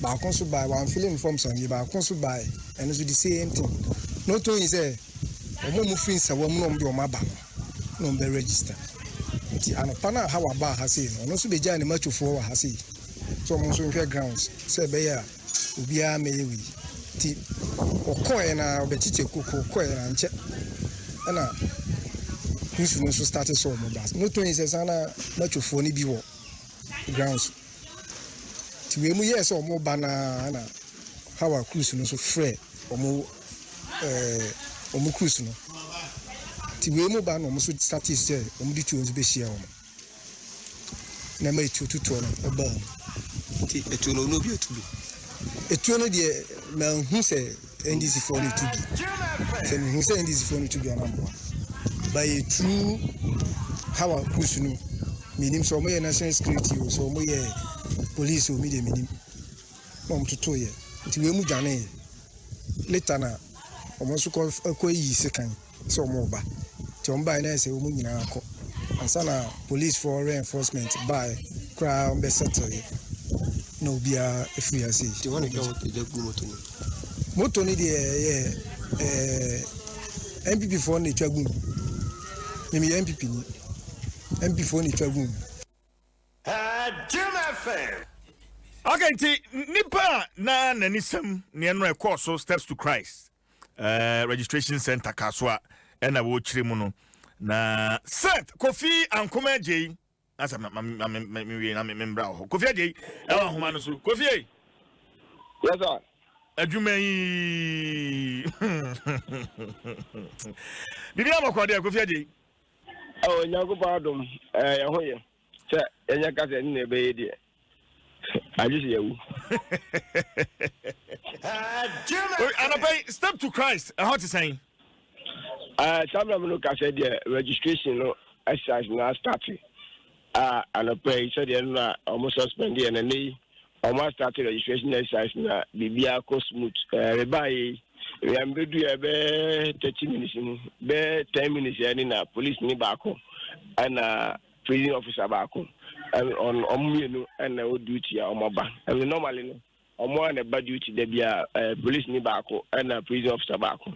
ba kon so buy one filling form some ba kon so buy and so the same thing not only say omo mu free nsawam no mo de omo aba no be register nti anopa na how aba ha say no so be jani matchofo wa ha say so mo so nhwe grounds say be ya obi a meyewi ti okoye na obetiche koko okoye na nche na who's no so started so mo bas not only say sana matchofo ni bi wo grounds ti we mu yes o mo bana na how our cruise no so free o mo cruise no ti we mu ba no mo so started say o mo di tu be share o na mai tutu no ba ti etu no no bi etu bi etu no de na hu say NDC for ni to be say hu say NDC for ni to be anambo by a true how our cruise no minim so mo national security so mo police o mi de minim mom to ye nti we mu jane later na omo so ko yi sekan so mo ba ti on ba na say o mu nyina akọ ansa na police for reinforcement by cry on be settle no bia free as ti won ga the gu moto ni de MPP for ni twagu mi MPP ni MP for ni twagu okay, nipa na nanisem ne no course so steps to Christ registration center kaswa na wo chire mu no na set Kofi Ankoma J asa me na membra ho Kofi J e wa homa no so Kofi yes sir adwuma yi bibi amakwade Kofi J oh nyago badum ya hoye che enya ka se ni be yedie I just you. And I pay step to Christ. How to say? Some of them said the registration no exercise now started. And I pay said the almost suspended and then almost started registration exercise na bibia ko smooth. Rebai we am be do be 30 minutes be 10 minutes yani na police ni baako and prison officer baako. On omuenu and duty omoba and normally no omo na bad duty there be police ni baako and prison officer baako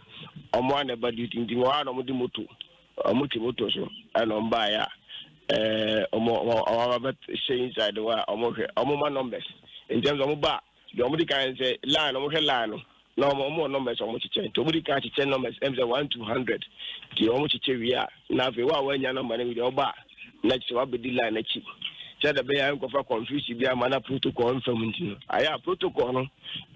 omo na bad duty ndi wa no mudi moto moto so and on buy omo about say inside wa omo ma numbers in terms of ba the omudi kan say line omo line no omo numbers omo chiche to omudi kan chiche numbers em say 1 to 100 the omo chiche wi a na fe wa wanya number ne wi oba na chiche wa be di line na chi said the bear for confuse be a mana protocol from aya protocol no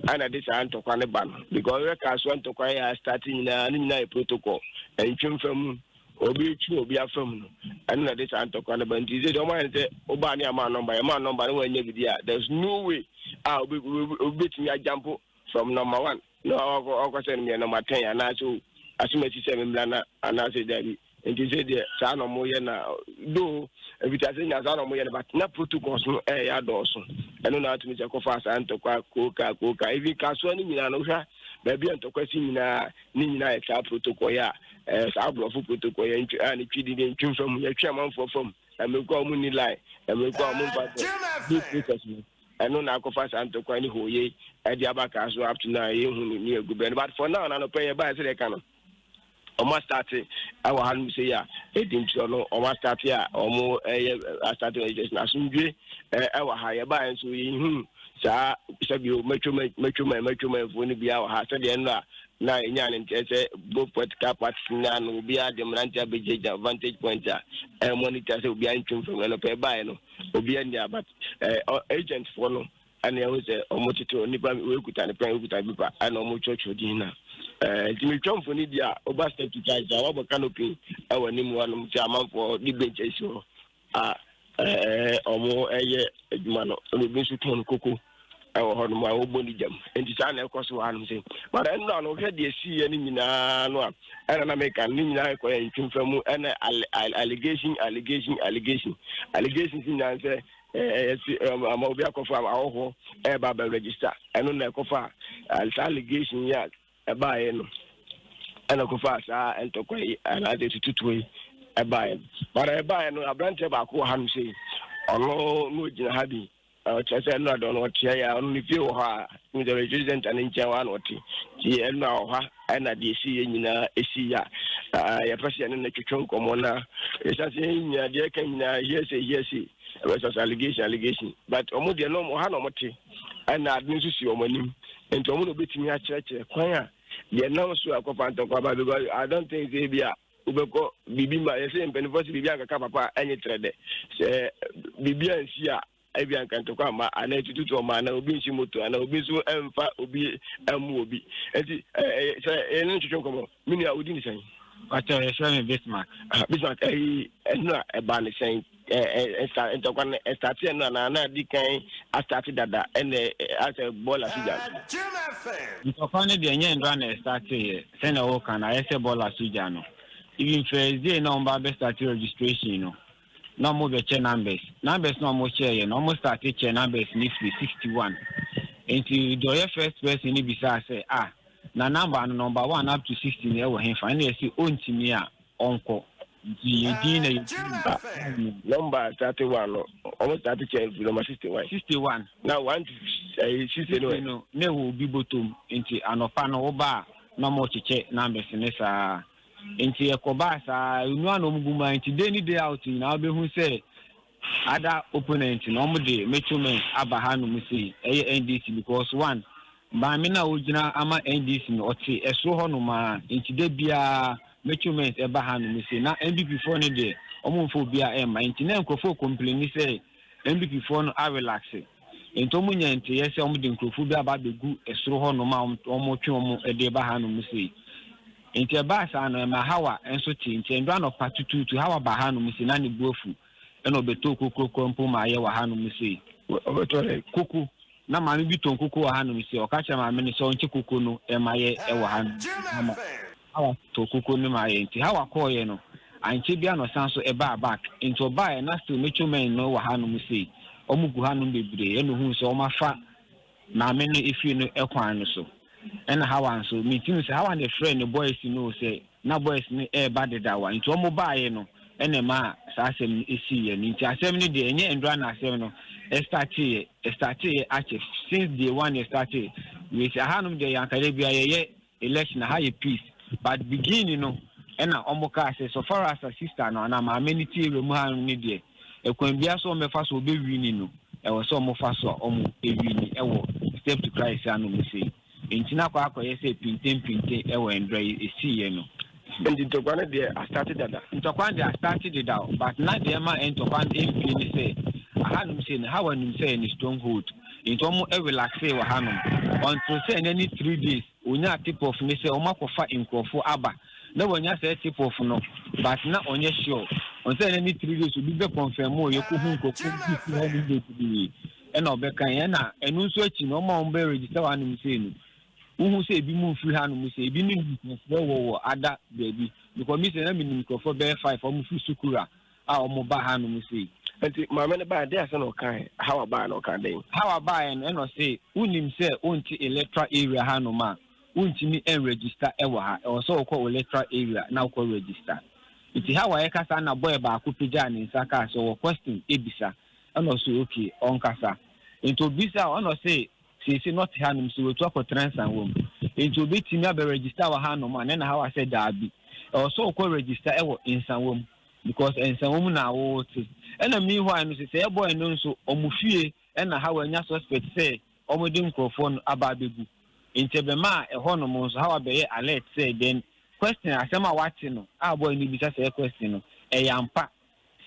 ana this an to kwane ban because we can want to kwaya starting na a protocol and twem fam obi chu obi afam no ana this an to kwane ban ti say o man say oba ni ama number no wanya bidia there's no way obi ti ya jump from number 1 no o say me number 10 ana so asumeti say me na ana say that and you say the son of Moyana, do if it has any son of Moyana, but not protocols, no air doors. I don't know how to make a coffee and to coca, even Caswani Minanosha, maybe and to question Nina extra protocol, as I blow for protocol and treated in tune from your chairman for from, and we'll go money lie, and we'll go move. I know now coffee and to Quani Hoye, at the Abacas up to now, near Guben, but for now, I don't pay a buy a canon. Almost started our hand say ya, almost started ya, almost started just Nasundri, our higher buy and so in sir, you metro when be our house at the end. Now, Yan and Tessa, both political parties will be at the Mantia BJ vantage pointer, and monitors will be entering from an pay by no, will be in there, but agents follow. And there was a multitude of people who could play with a and almost church for dinner. Jimmy Trump for Nidia, Obasta to Tiger, our canopy, our name one chairman for the benches, or more a year, man, only been to turn cocoa. Our my old body jam, and the son of course, one thing. But I don't know, had you see any Mina, no, and I make a Nina from an allegation in answer. I'm over from our home, a register. I don't know, allegation yet, a buy and a coffee, and to quay, and I did to a buy. But I buy a branch about who I'm saying, or no, Habi. I said, no, I don't know what I only feel her with the resident and in Jawan or tea. She and now her and a DC in a Asia. A person in the kitchen commoner is saying, dear, can yes, versus allegation. But almost no more Hanomati and I didn't see your money and to almost beat me at church. Choir, the announce to a command because I don't think they be a Ubeko Bibima, same Penivos Bibiaka Papa, any trade. Say Bibia and Sia. Ebian kan to kwama ana tutu ma na obi nshimoto ana obi so emfa obi amu obi enti enu tutu komo mini a odi ni sen acha ye shwe me Bismarck enu e ba ni sen ento kwan start enu na di kan a start dada ene as a baller suja nto kwan de enye ndo na start ye se na wo kan na se baller suja no even first day na on ba start registration no no more the numbers no more share no more start check numbers ni 61 into the first person ni bisa say na number 1 up to 16 e wo henfa na say ontimi a onko di na number 31 almost start check number 61 now 1 to 60 no na wo bi bottom into anopa no wo ba no more check numbers ni sa inti ekobasa unu anomguma inti day out na obehu say other opponent no mo de measurement abahanu misi NDC because one ba me na ogina ama NDC no oti eso ho no ma inti de bia measurement ebahanu misi na MPP for ne de omumfo bia ema inti na nkofo complain say MPP for no a relax into munya inti yese omo de nkofo bia ba begu eso ho no ma omo twe omo de bahanu misi inti basa no ma hawa enso ti inti ndo no patutu to hawa bahanu misi na ne buofu eno beto kokoko mpo ma ye wa hanu misi obetore kuku na ma bi ton kuku wa hanu misi o ka cha ma me so nchi kuku no e ma ye e wa hanu hawa to kuku no ma ye inti hawa ko ye no anchi bia no sanso e ba back into ba na still mecho men no wa hanu misi omugu hanu bebre eno hu so o ma fa na me no ifi no e kwan no so ena hawa nso meeting say hawa the friend the boys no say na boys ni e ba de dawa into o mo ba ye no ene ma sa asem esi ye ni nti asem ni de enye ndra na asem no start actually since the one started we say hanum de yankare bia ye election ha ye peace but beginning no ena omoka say so far as a sister no na ma amenity remu hanum ni de ekwan bia so me fa so be wini no e wo so mo fa so omo e wini e wo step to Christ and say intina kwa akoye say pinte ewe ndra esi ye no and the Tokwana there I started that ntokwan dey started it out but na dey ma ntokwan MP ni say ahanum say how anum say ni stronghold into mo e relax say wa hanum until say any 3 days onya tip of me say o makofa nkofo aba na wonya say tip of no but na onye sure on say any 3 days we be confirm o ye ko hu nkofo bi ho ni dey and obekan ye na enu nso achi no ma on be register wa hanum say no who say be move free hanum say be ni business wo ada baby because me say na me nkofo be 5 o mu fu sukura a o mo ba hanum say enti mama ne ba dey say no kan how about no kan dey how about and no say unim say unti electoral area hanum a unti mi register e wa ha o so ko electoral area na ko register iti how I kasa na boy ba ko pija ni saka so question ebisa and also okay on kasa into bisa on say not hanum so we talk for trans and wom into be team be register wa hanum and na how I said that be also ko register e wo insan wom because insan wom na wo ti ena mi ho anu say e boy no so omufie ena how anya suspect say omodi nkrofo no aba begu intebe ma e hono mo so how be alert say then question asema wati no a boy ni bi say question no e yampa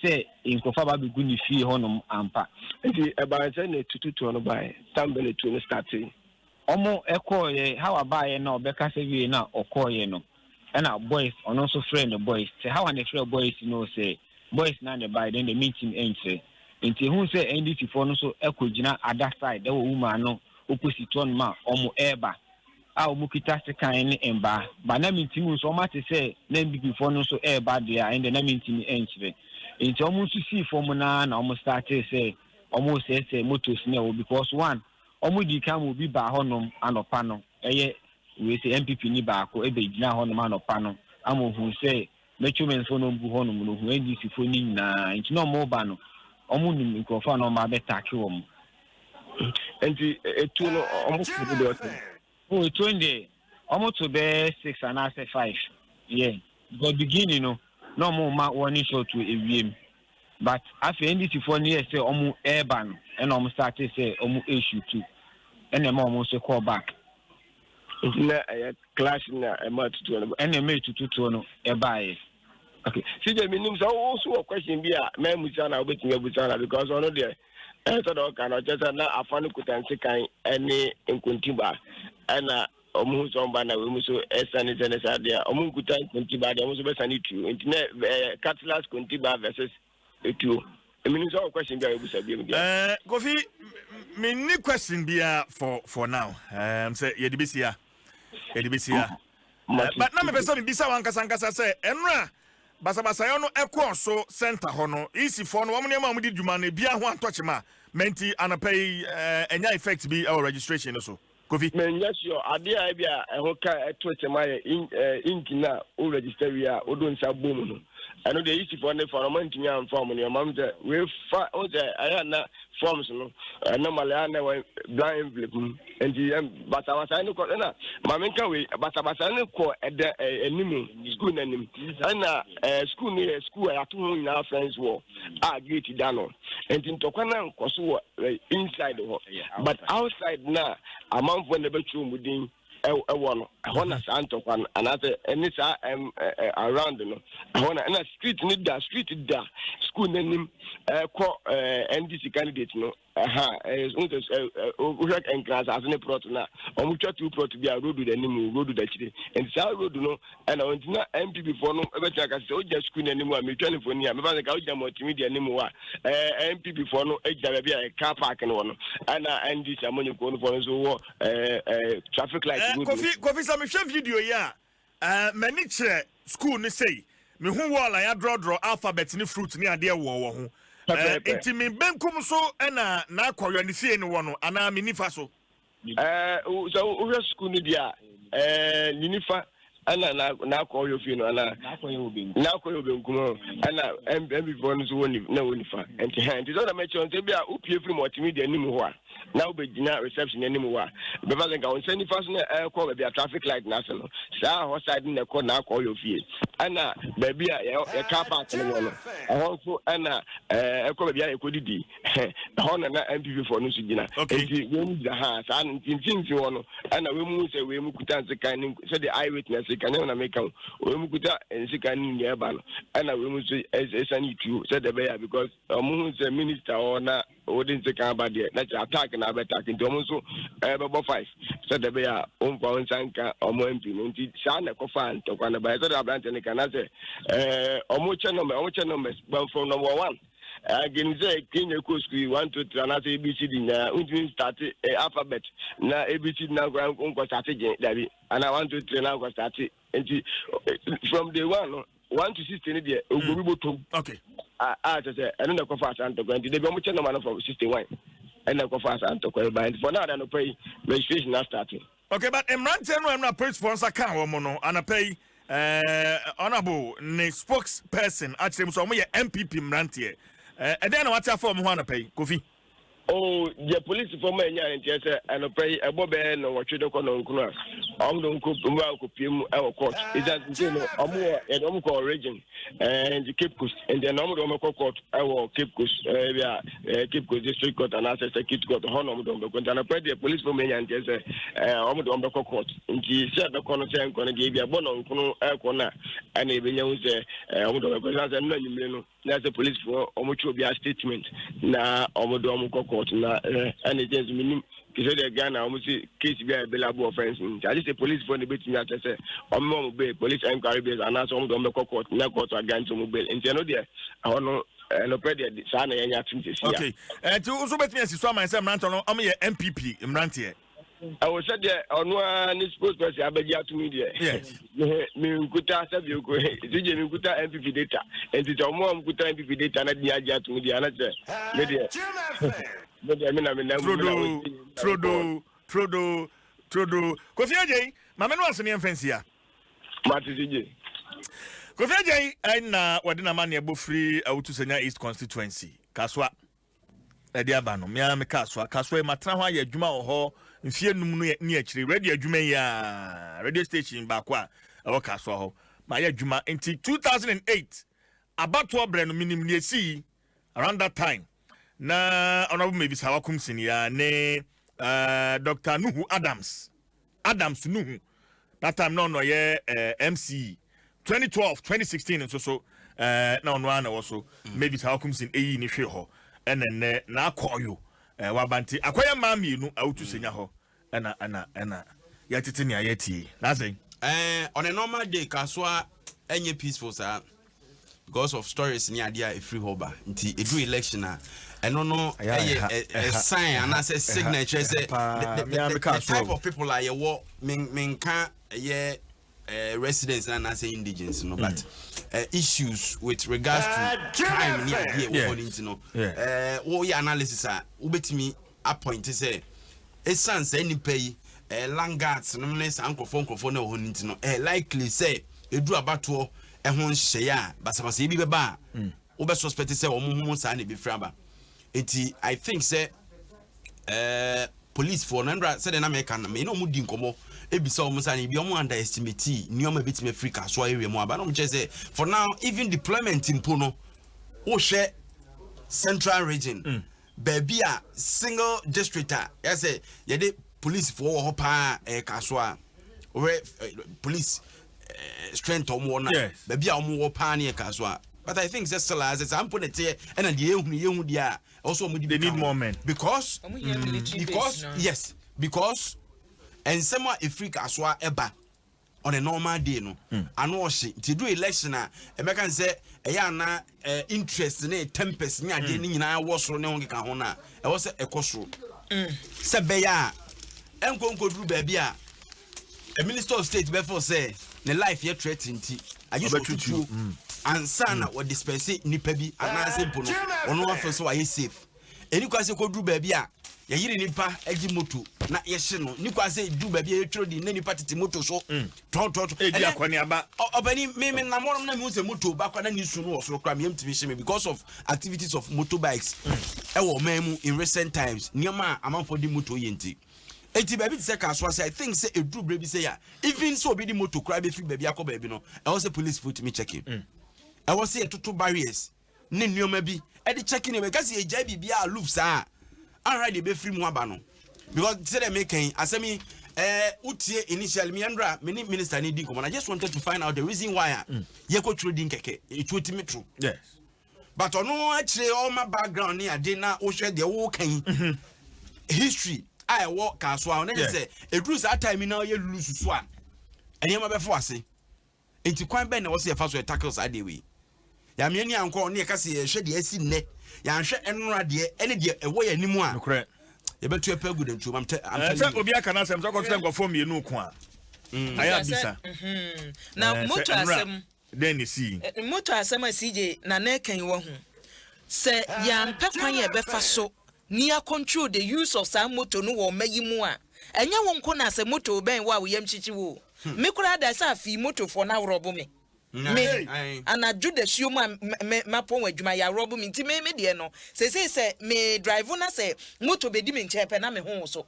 say nkrofo aba begu ni fie hono ampa nti e ba say na tututu no bai tambele tu no starting omo ekoye how abaye na obeka say wie na okoye no ena boys ono so friend the boys say how and friend boys know say boys na the by then the meeting entry nti hu say NDC for no so ekogina other side e wo woman no opposite one ma omo eba a omo kita sekan ni emba ba na meeting so ma te say na NDC for no so eba dia and na meeting entry nti omo so see for mo na omo start say omo say motos na wo because one omo di kan obi ba honom anopa no eye we say MPP ni ba ko ebe gina honom anopa no amohu say mechumen so no bu honom no hu NDC fo ni na nti no mo ba no omo ni nkrofo no ma beta ke wo mo nti etu no omo ko do o etu ende omo to be 6 and 5 yeah the beginning no mo ma warning shot to ewiem but after NDC for ni say omo urban and omo start say omo issue too and them omo say call back na clash na ema tutu no and ema tutu no e bae okay sije minim so also question bi a na musa na obetimi abusa na because ono there so do kan o chesa na afanu kutanse kan ene nkontiba ana omu so mba na we mu so esane sene sa dia omu kutan nkontiba dia omu so be sane tu enti na Cutlass kontiba versus etu minim so question bi a abusa bi Kofi me ni question bi for now say yedibisia but na me person me bisa wan kasa say enra basabasa yo no ekọ so center ho no isi for no womne ma mudi dwuma na bia ho antochema menti anapay enya effect bi our registration no so Kofi men yes yo ade a bia ho ka etochema ingina o register wi a odo nsa bom no eno de isi for no for man tinya form no mam say we fa o say aya na forms no normally na blind envelope enti basabasa no ko na mamenka we basabasa no ko enimu school nanim na school ni school ya to ho nyina friends wo a gate dano enti ntokwana nkoso wo inside ho but outside na amamfo na betru mudin ewo no hona santokwan anate eni sa around no hona na street ni da school nanim ko NDC candidate no work and class as a prot na omucha two prot bi a road da nimu road da chire and sa road no and on na MP before no e beta ka se o ja school nimu a me telephone ya me ba ka o ja MultiMedia nimu wa MP before no e ja bi a car park no no and NDC amonye ko no for so wo traffic light road Kofi sa me hwe video ya mani chire school ni say me hu wall ya draw alphabet ni fruit ni ade wo ho enti me benkum so na akwayo ni fie ni wo no ana me nifa so so o school ni dia ninifa na call your funeral na call your benkumo ana MP for no so na woni fa enti hand is other mention say bia upie free multimedia nim ho a na obegina reception nim ho a be ba nka on send fast na call be traffic light na so no sa ho side na call na call your fie ana ba bia e car park no no ho so ana call bia e kodidi ho na MP for no so gina enti we mu da ha sa ntintinti ho no ana we mu say we mu kuta nsekan nim say the eyewitness kan na make am we mu kuta nsekan nim ne ba no ana we mu say esani tu say the bear because mu say minister or na wouldn't say about there na attack na be attack into mu so bebo 5 say the bear on kwa nsanka omo MP nti sa na kofa ntokwa na ba say the branch ne kan say omo channel from number 1 again say Kenya Coast 1 2 3 na say ABCD na untin start alphabet na ABCD na go start again dabi and 1 2 3 na go start and from day 1 to 16 there ogobi botom okay just say and na go fast and to go and they be mo channel man from 61 and na go fast and to go by for now no pay registration na starting okay but emrante no na praise sponsor kan wo mo no ana pay honorable ne spokesperson actually so mo ye MPP mrante and then what for mo na pay Kofi oh the police for me nya ntia say and pay ebobe no wo twede ko no nkunu am ko piem e court is that you know am ko region and the Cape Coast and then am ko court e Cape Coast Cape Coast district court and access Cape Court hono do ko and pray the police for me nya ntia say am ko court nti say be ko no say nko no de bia bo no nkunu e ko na and e be nya say am do ko say no nyimre no na say police for am cho bia statement na am ko court na and it is minimum because the Ghana almost case be available offense. I just say police for the bit me at say police inquiry base and as on the court na court against mobile and you know there I no pray sana nya tinti sia okay to also bet me so myself mranto no am ye MPP mrante I was said there on one spokesperson abeja to me there yes me nkuta sabi ko tije me nkuta MPP data and it omo nkuta MPP data na dia aja to me there na say me there Trodo. Kofi Ajay, mama no asene mfansia. Matije. Kofi Ajay na wadina man ye bofri awutu senya East constituency. Kaswa. Edi abano. Me kaswa. Kaswa e matra ho ya adwuma ho mfie num no ni akire. Radio adwuma ya radio station ba kwa e kaswa ho. Ma ya adwuma enti 2008 abato bre no minim ni esi around that time. Na honorable maybe sawakum sinia ne Dr. Nuhu Adams Nuhu that time no ye MC 2012 2016 and so na onwa na also maybe sawakum sin eyi ni hwe ho ene na akoyo wabanti akoya mami nu awutu senya ho ena ya tete ni ayeti nothing on a normal day kaswa enye peaceful sir because of stories ni adia e free hoba nti edu election a eno no a sign and as a signature say the type of people are your menka ye residents and as indigenous no but issues with regards to crime ni adia we no wo your analysis a ubetimi appoint say esan say ni pay langards no ness ankofo na ho nti no likely say edu abato ehon hye a basabasa bi beba wo be suspect say omo sa na be fraba enti I think say police for Nandra said na make na me no mu di nkomo ebisa omo sa na bi omo underestimate nioma betime Africa so area mu aba no mche say for now even deployment impo no wo hye central region baby a single district yes say ye de police for ho pa kaso a police strength omo na baby a omo wo pa na kaso a but I think that's still as I'm putting it here and the yehu dia also they need more men because yes because and someone Africa aswa eba on a normal day no ano she to do election a American say eya na interest na tempest ni ade ni nyina wo soro ne ho keka ho na e wo se ekosoro se be ya enkonko duru ba bia a minister of state before say the life ye threatened I used to ansana wo dispense nipa bi anase mpo no ono afo so wa safe eni kwase ko duru ba bia ya yiri nipa eji moto na yehye no ni kwa say du ba bia yetro di na nipa tete moto so to edi akwani aba obani me na morom na me use moto ba kwa na ni su no wo so kwa me mtimi hye me because of activities of motorbikes e wo man in recent times nioma amanfo di moto yenti enti ba bi say kaso say I think say edru bre bi say ya even so obi di moto kra be fi ba bi akọ ba bi no e was say police foot me checking e was say total barriers ne nioma bi e di checking e because e ja bibia loops ah already be free mu aba no because say them making asemi utie initially me andra me minister ni din komo I just wanted to find out the reason why ye ko trading keke it would me true yes but ono actually all my background ni ade na wo hwe de wo kan history I work kaso a na say e true that time now ye lulu susu a enema be fo ase enti kwan be na wo se fa so tackles ade we ya me ni anko ne ka se ye hwe de asi nne ya hwe enora de ene de ewo ya nimu a nokre ye betu epa good ntu I'm telling you obi aka na asem so ko tell go form ye nu ko a aya bisa na moto asem then you see moto asem CJ na na kan wo hu se ya mpe kwan ye be fa so near control the use of some moto no wo mayi mu a enya won ko na se moto ben wa wo yam chichi wo me kura da sa fi moto for na robo me me ana jude suo ma pon adwuma ya robo me nti me de no se me drive na se moto be di me nchepe na me ho so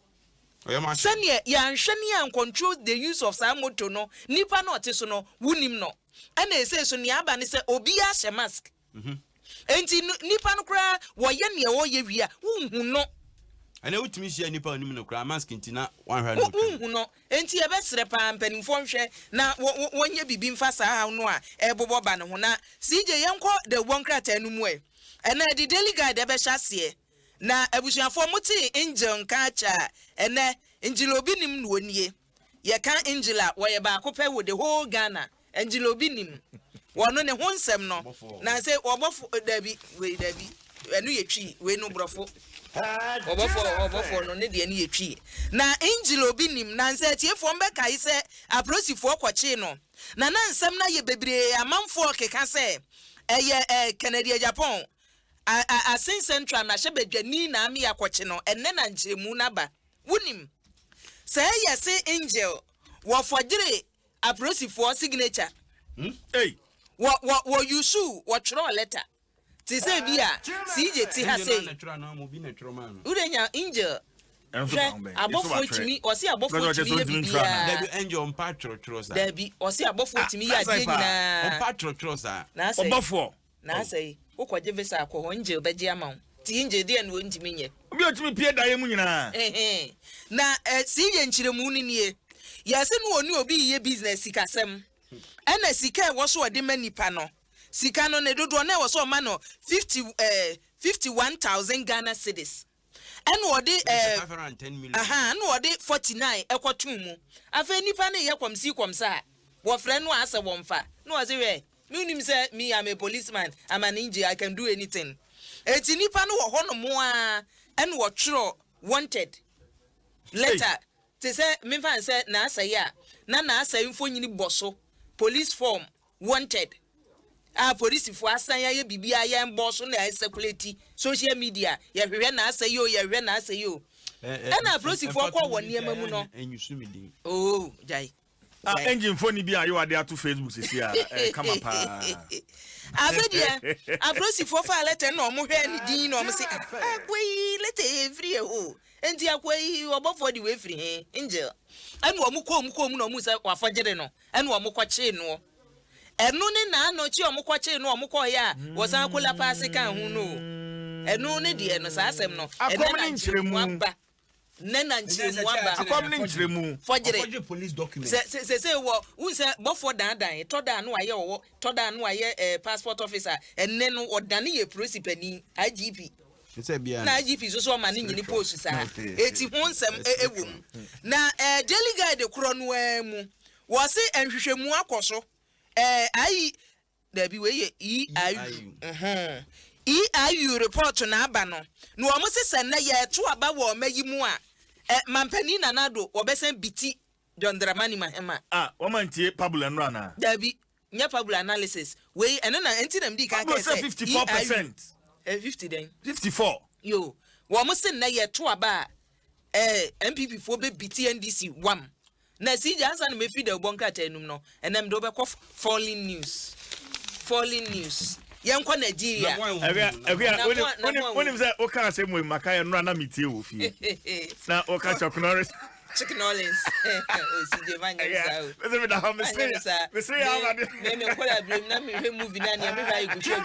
senior ya nhwene ya control the use of some moto no nipa na ote so no wunim no ana ese so ne aba ne se obi a hye mask enti nipa no kra wo ye ne wo ye wi a hu no ana utimi hia nipa onim no kra mask ntina wan hwa no hu no enti e be sere pa mpanimfo nhwe na wonye bibi mfa saa ha no a e bobo ba ne ho na CJ yenko the one krata anu mu e na the daily guide e be hyase na abusuafo muti angel nka cha ene angel obi nim no onie ye kan angela wo ye ba akopɛ wo the whole Ghana angel obi nim wono ne ho nsɛm no na se obofo dabi enu ye twi we no brofo obofo no ne de enu ye twi na angel obi nim na nse tiefo mbe kai se aprosifo kwɔkye no na nsɛm na ye bebre amanfo keka se eye Canada Japan asin central na hyebedwani na ami akwɔkye no enne na nkyeremu na ba wunim se ye se angel wo fɔgyere aprosifo signature hey wo yusu wo tro letter ti say bia CJ ti ha say urenya angel abofo timi o si abofo timi ye bia debi angel on patro sa debi o si abofo timi ya de nyina on patro sa na say obofo na say wo kwaje visa akọ angel beji ama ti angel de na ontimi nye obi otimi pie da ye mu nyina na CJ nchiremu ni nie yase no oni obi ye business sikasem ena sika wo so ode manipa no sika no ne dodo na wo so ma no 51,000 Ghana cedis ena ode 510 million na ode 49 ekotum mu afa nipa ne ye kwamsa wo frɛ no asa wo mfa no wo say we me unim say me am a policeman I'm an ninja I can do anything eti nipa no wo ho no mo a ena wo tro wanted letter te say me fan say na asa ya na asa info nyini boso police form wanted police for asan ya bibia ya mboso na circulate social media ya hwehwe na asa yo ya hwehwe na asa yo na police for kwa woni emamu no oh jai engine phone bi ayo ade ato Facebook sisi a kama pa abedia police for fa letter no mo hwe ni din no mo se akwai letter every o enti akwai obofo di we free he angel anu omukom no mu se wafogere no anu omukwache no enu ne na anochi omukwache no omukọ ya wo san kola pass kan hu no enu ne de no sa asem no akom ne nkyeremu aba nena nkyeremu aba akom ne nkyeremu fogere police document se wo unse bofo dan to dan no aye wo to dan no aye passport officer enne no odane ye prosipani IGP na IGP so ma ni nyini post sa eti ho nsem ewom na daily guide kro no mu wo se enhwehwemu akoso ayi da bi we EIU report na aba no no o mo se na ye to aba wo mayi mu a mampani na nado obesen biti John Dramani Mahema wo mantie Pablo Enra na da bi nya Pablo analysis we eno na enti na mdi ka ka 54% 50 then 54 yo wo mo se na ye to aba MPP fo be BTNDC wam na si jansa na me fi de bonka tanum no enam do be ko falling news yankwa Nigeria onim say o ka say mo maka ye no na metie wo fie na o ka Chicken Orleans. Oh, CJ Vanya. Me kola blame na me movie na me buy go show e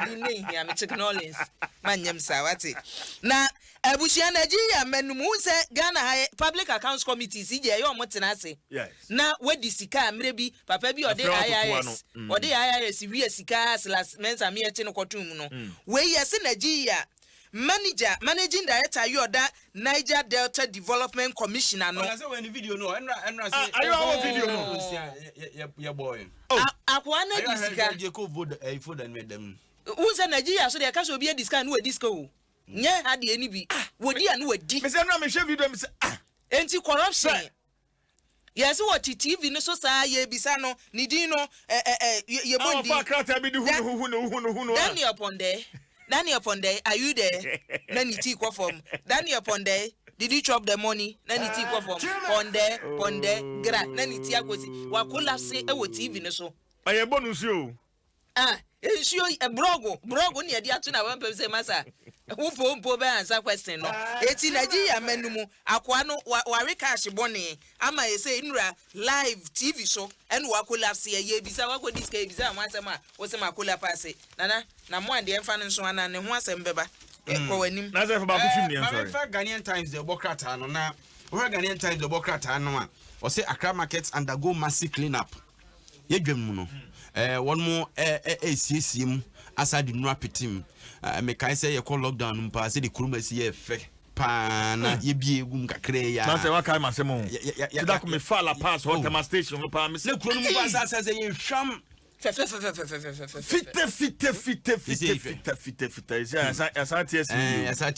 di name here me Chicken Orleans. Manyam sa wati. Na abushia Nigeria menum say Ghana Public Accounts Committee CJ yo motena ase. Yes. Na wadi sika amre bi papa bi ode IRS. Ode IRS wi sika slash mensa me eche no kotum no. We yes Nigeria managing director you that Niger Delta Development Commissioner no. I say when the video no and say are you our video no? Yeah boy. Akwana disika. You go vote and make them. Who say Nigeria so they can so be disika no disco. Nye had any be. Wodi anu wadi. Me say no me share video me say anti corruption. Yes what TV no so say ye bisa no ni din no ye bondi. Our crowd be the who. Danny upon day, are you there? Nanny tea from Danny upon day. Did you chop the money? Nanny tea from Ponde, Gra, Nanny Tiagosi. What could I say? I would TV so. I am bonus you. It's you a brogo near the Atuna 1% massa. Who poor answer question. No, it's in Nigeria menumu, Aquano, Warikashi Bonnie. Ama say Inra live TV show and Wakula see a year beside what this case was a Makula passe. Nana, Namwan the infant one and once and Beba. That's about Ghanaian Times the Bokrata no na. Ghanaian Times the Bokrata no or say Accra markets undergo massive cleanup. Yedwem one more CCM aside the Rapitim. Me can say you call lockdown mpa say the kurumasi ye fe pa na ye bie gum kakre ya. Na say wa kai masemo. That come fall pass hot tema station pa me say kurumum pa say ye hwam Fitte.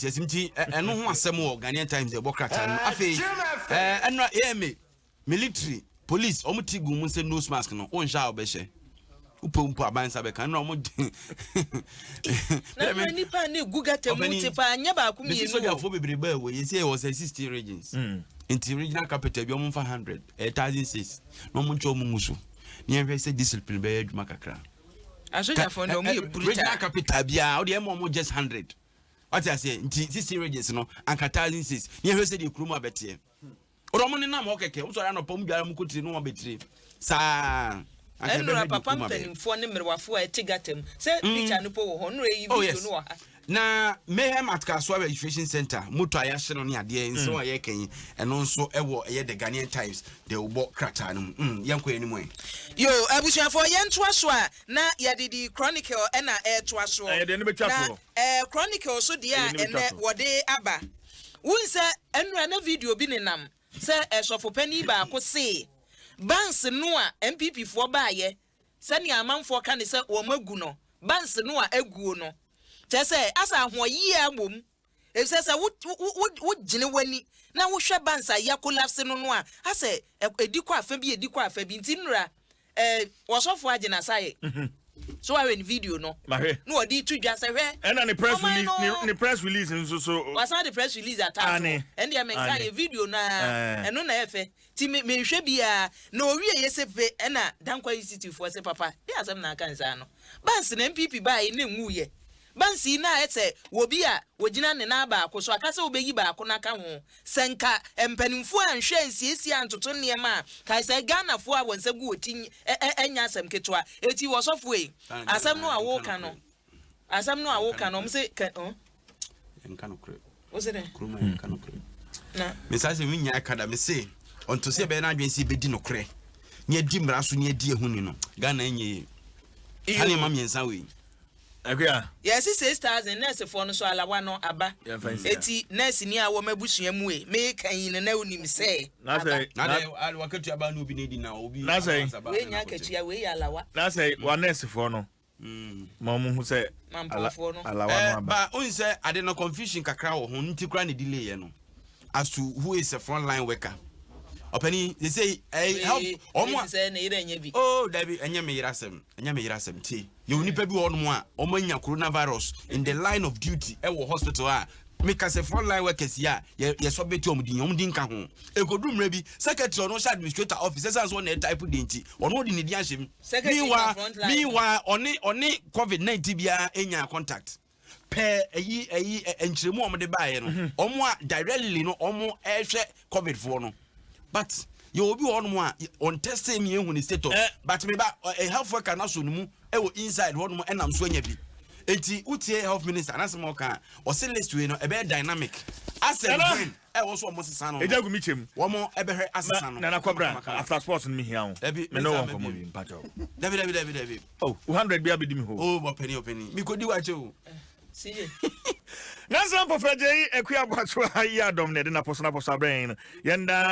Yes, mti eno ho asem wo Ghanaian Times e bokrata no afei enra me military police omuti gum say nose mask no on sha obehye upompo abansa be kan no mo na mani pa na guga temuti pa anya ba ku mi so dia fo bebre ba we say was 60 regions in regional capital bi o mo 100 1006 no mo ncho mo musu ni enwe say discipline be adwuma kakra asoja fo no mo e brutal regional capital bia o de mo just 100 what I say 60 regions no anka 1006 ni enwe say de kuruma bete o do mo ni na mo keke o so ya no pom biara mo kotire no mo betire sa Enra papa mpanimfo ne merwafo a tigatem say picture no po ho no e video no ha na Mayhem at Kaswa Registration Center moto ayahye no ne ade nso aye kan eno nso ewo eye the Ghanaian Times de ubo krata no yanko enimu yo abusuafo yentoa so a na yadidi chronicle na toa so na chronicle so dia ene wode aba wunse enra na video bi nenam say esofo pani ba ko se Bans no a MPP fo baaye sani amanfo ka ne se wo magu no bans no a aguo no chese asa ahoyi amom e se wo gine wani na wo hwe bans a yakolapse no no a ase edikọ afa bi ntinura wasofo agina saye so I in video no no odi tudwa se hwe and the press release so was not the press release attack and the menka video na eno na efe ti me hwe bia na owie yesepe na dankwa institute for se papa dey asem na kan sa no bans na MPP ba e na nwuye bansi na ete wobi a wogina ne na ba akoso akase obeyi ba akona ka ho senka empanimfo anhwe ansiesi antoto ne ma kai se Ghana fo a wonse gu otin enya asem ketwa eti wosofo e asem no awoka no mse enka no kre osede kroma enka no kre na me say se winya akada me say onto se be na adwen se bedi no kre ne adi mra so ne adi ehuni no Ghana enye ani ma miensa we yes 6000 nurse for no so alawa no aba eti nurse ni a wo mabusua mu e me kan yin na unim say na say wakatu aba no obi na di na obi na say we nya katua we ya alawa na say wa nurse for no ma mu hu say alawa no aba ba on say ade no confusion kakra wo ho nti kra ne delay ye no as to who is a frontline worker opani they say help omo say na ire nya bi oh dabi enya me yirasem ti you nipa bi won mo a omo nya coronavirus in the line of duty e wo hospital a make us a frontline workers here. Yes, what bet you dinka home. A good room, maybe secretary or no administrator officers as one type of dainty or no in the diashim. Meanwhile, only COVID-19 be in your contact. Pair a ye and Chimo de Bayan or more directly no or more air COVID for no. But you will be on one on testing me when it's set up. But maybe a health worker now soon move inside one more and I'm swinging. Eti utie health minister na se mo kan o se list we no e be dynamic asset brain e wo so mo sesa no ejagu mi chem wo mo e be hwe asesa no na kwabra after sports me hia ho me no won komo bi mpacho David oh 100 bia be di mi ho oh mo penny mi ko di wa che o see na sam po faje ekua bwacho ayi Adom ne de na poso brain yenda